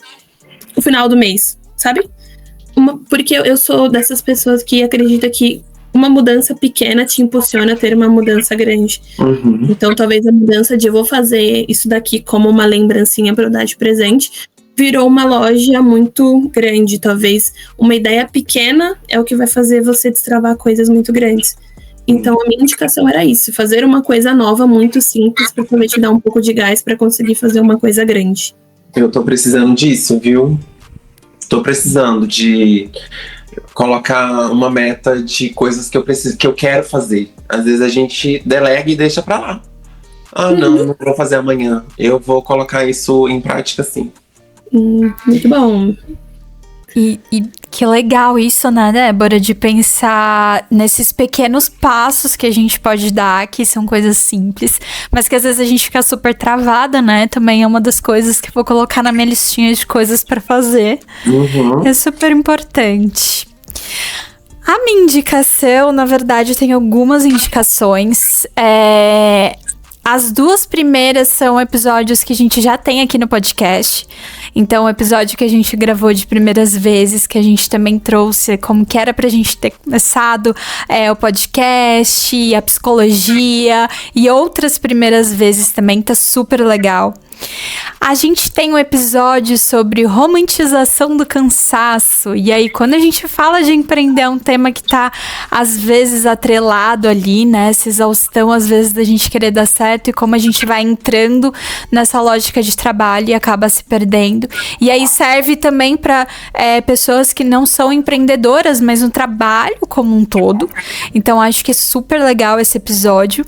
o final do mês, sabe? Porque eu sou dessas pessoas que acredita que uma mudança pequena te impulsiona a ter uma mudança grande. Então, talvez a mudança de eu vou fazer isso daqui como uma lembrancinha para eu dar de presente, virou uma loja muito grande. Talvez uma ideia pequena é o que vai fazer você destravar coisas muito grandes. Então a minha indicação era isso, fazer uma coisa nova, muito simples, para poder te dar um pouco de gás para conseguir fazer uma coisa grande. Eu tô precisando disso, viu? Tô precisando de colocar uma meta de coisas que eu preciso, que eu quero fazer. Às vezes a gente delega e deixa pra lá. Não vou fazer amanhã. Eu vou colocar isso em prática sim. Muito bom. E que legal isso, né, Débora? De pensar nesses pequenos passos que a gente pode dar, que são coisas simples, mas que às vezes a gente fica super travada, né? Também é uma das coisas que eu vou colocar na minha listinha de coisas pra fazer. É super importante. A minha indicação, na verdade, tem algumas indicações. As 2 primeiras são episódios que a gente já tem aqui no podcast. Então, o episódio que a gente gravou de primeiras vezes, que a gente também trouxe como que era pra gente ter começado o podcast, a psicologia e outras primeiras vezes também, tá super legal. A gente tem um episódio sobre romantização do cansaço. E aí, quando a gente fala de empreender, é um tema que tá, às vezes, atrelado ali, né? Essa exaustão, às vezes, da gente querer dar certo e como a gente vai entrando nessa lógica de trabalho e acaba se perdendo. E aí, serve também para pessoas que não são empreendedoras, mas no trabalho como um todo. Então, acho que é super legal esse episódio.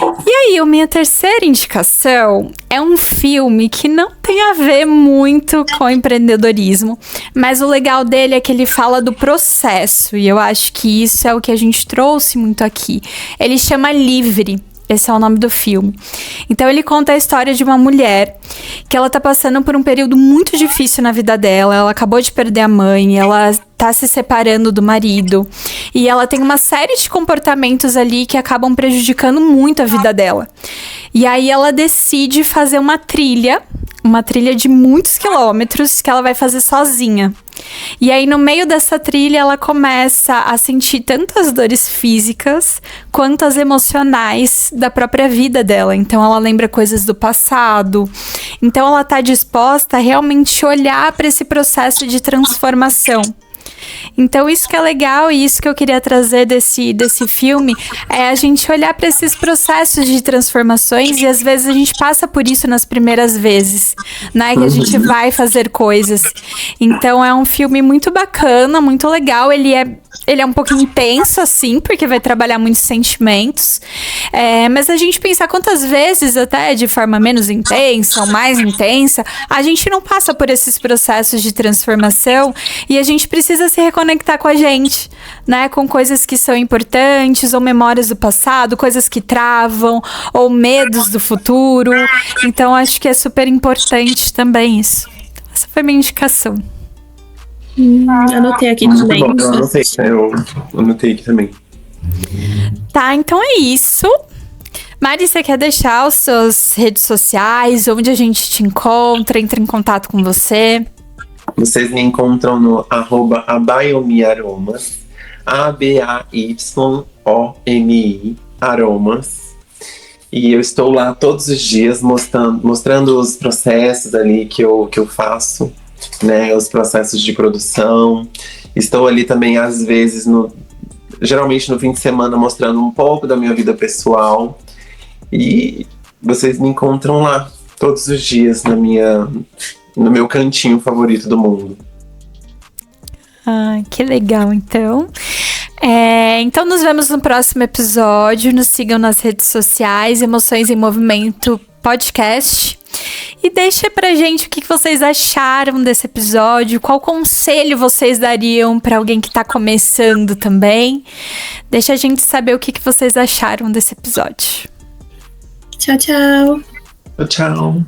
E aí, a minha terceira indicação é um filme que não tem a ver muito com empreendedorismo, mas o legal dele é que ele fala do processo, e eu acho que isso é o que a gente trouxe muito aqui. Ele chama Livre. Esse é o nome do filme. Então ele conta a história de uma mulher que ela tá passando por um período muito difícil na vida dela. Ela acabou de perder a mãe, ela tá se separando do marido. E ela tem uma série de comportamentos ali que acabam prejudicando muito a vida dela. E aí ela decide fazer uma trilha uma trilha de muitos quilômetros que ela vai fazer sozinha. E aí, no meio dessa trilha, ela começa a sentir tanto as dores físicas quanto as emocionais da própria vida dela. Então, ela lembra coisas do passado. Então, ela tá disposta a realmente olhar para esse processo de transformação. Então, isso que é legal e isso que eu queria trazer desse filme é a gente olhar para esses processos de transformações e às vezes a gente passa por isso nas primeiras vezes, né? Que a gente vai fazer coisas. Então, é um filme muito bacana, muito legal. Ele é um pouco intenso, assim, porque vai trabalhar muitos sentimentos. Mas a gente pensar quantas vezes, até de forma menos intensa ou mais intensa, a gente não passa por esses processos de transformação e a gente precisa se reconectar com a gente, né? Com coisas que são importantes, ou memórias do passado, coisas que travam, ou medos do futuro. Então, acho que é super importante também isso. Essa foi a minha indicação. Anotei aqui Muito também. bom, eu anotei aqui também. Tá, então é isso. Mari, você quer deixar as suas redes sociais, onde a gente te encontra, entra em contato com você? Vocês me encontram no @abayomiaromas, ABAYOMI Aromas. E eu estou lá todos os dias mostrando os processos ali que eu faço, né? Os processos de produção. Estou ali também, às vezes, geralmente no fim de semana, mostrando um pouco da minha vida pessoal. E vocês me encontram lá todos os dias no meu cantinho favorito do mundo. Ah, que legal, então. Então nos vemos no próximo episódio. Nos sigam nas redes sociais, Emoções em Movimento Podcast. E deixa pra gente o que vocês acharam desse episódio, qual conselho vocês dariam pra alguém que tá começando também. Deixa a gente saber o que vocês acharam desse episódio. Tchau, tchau. Tchau.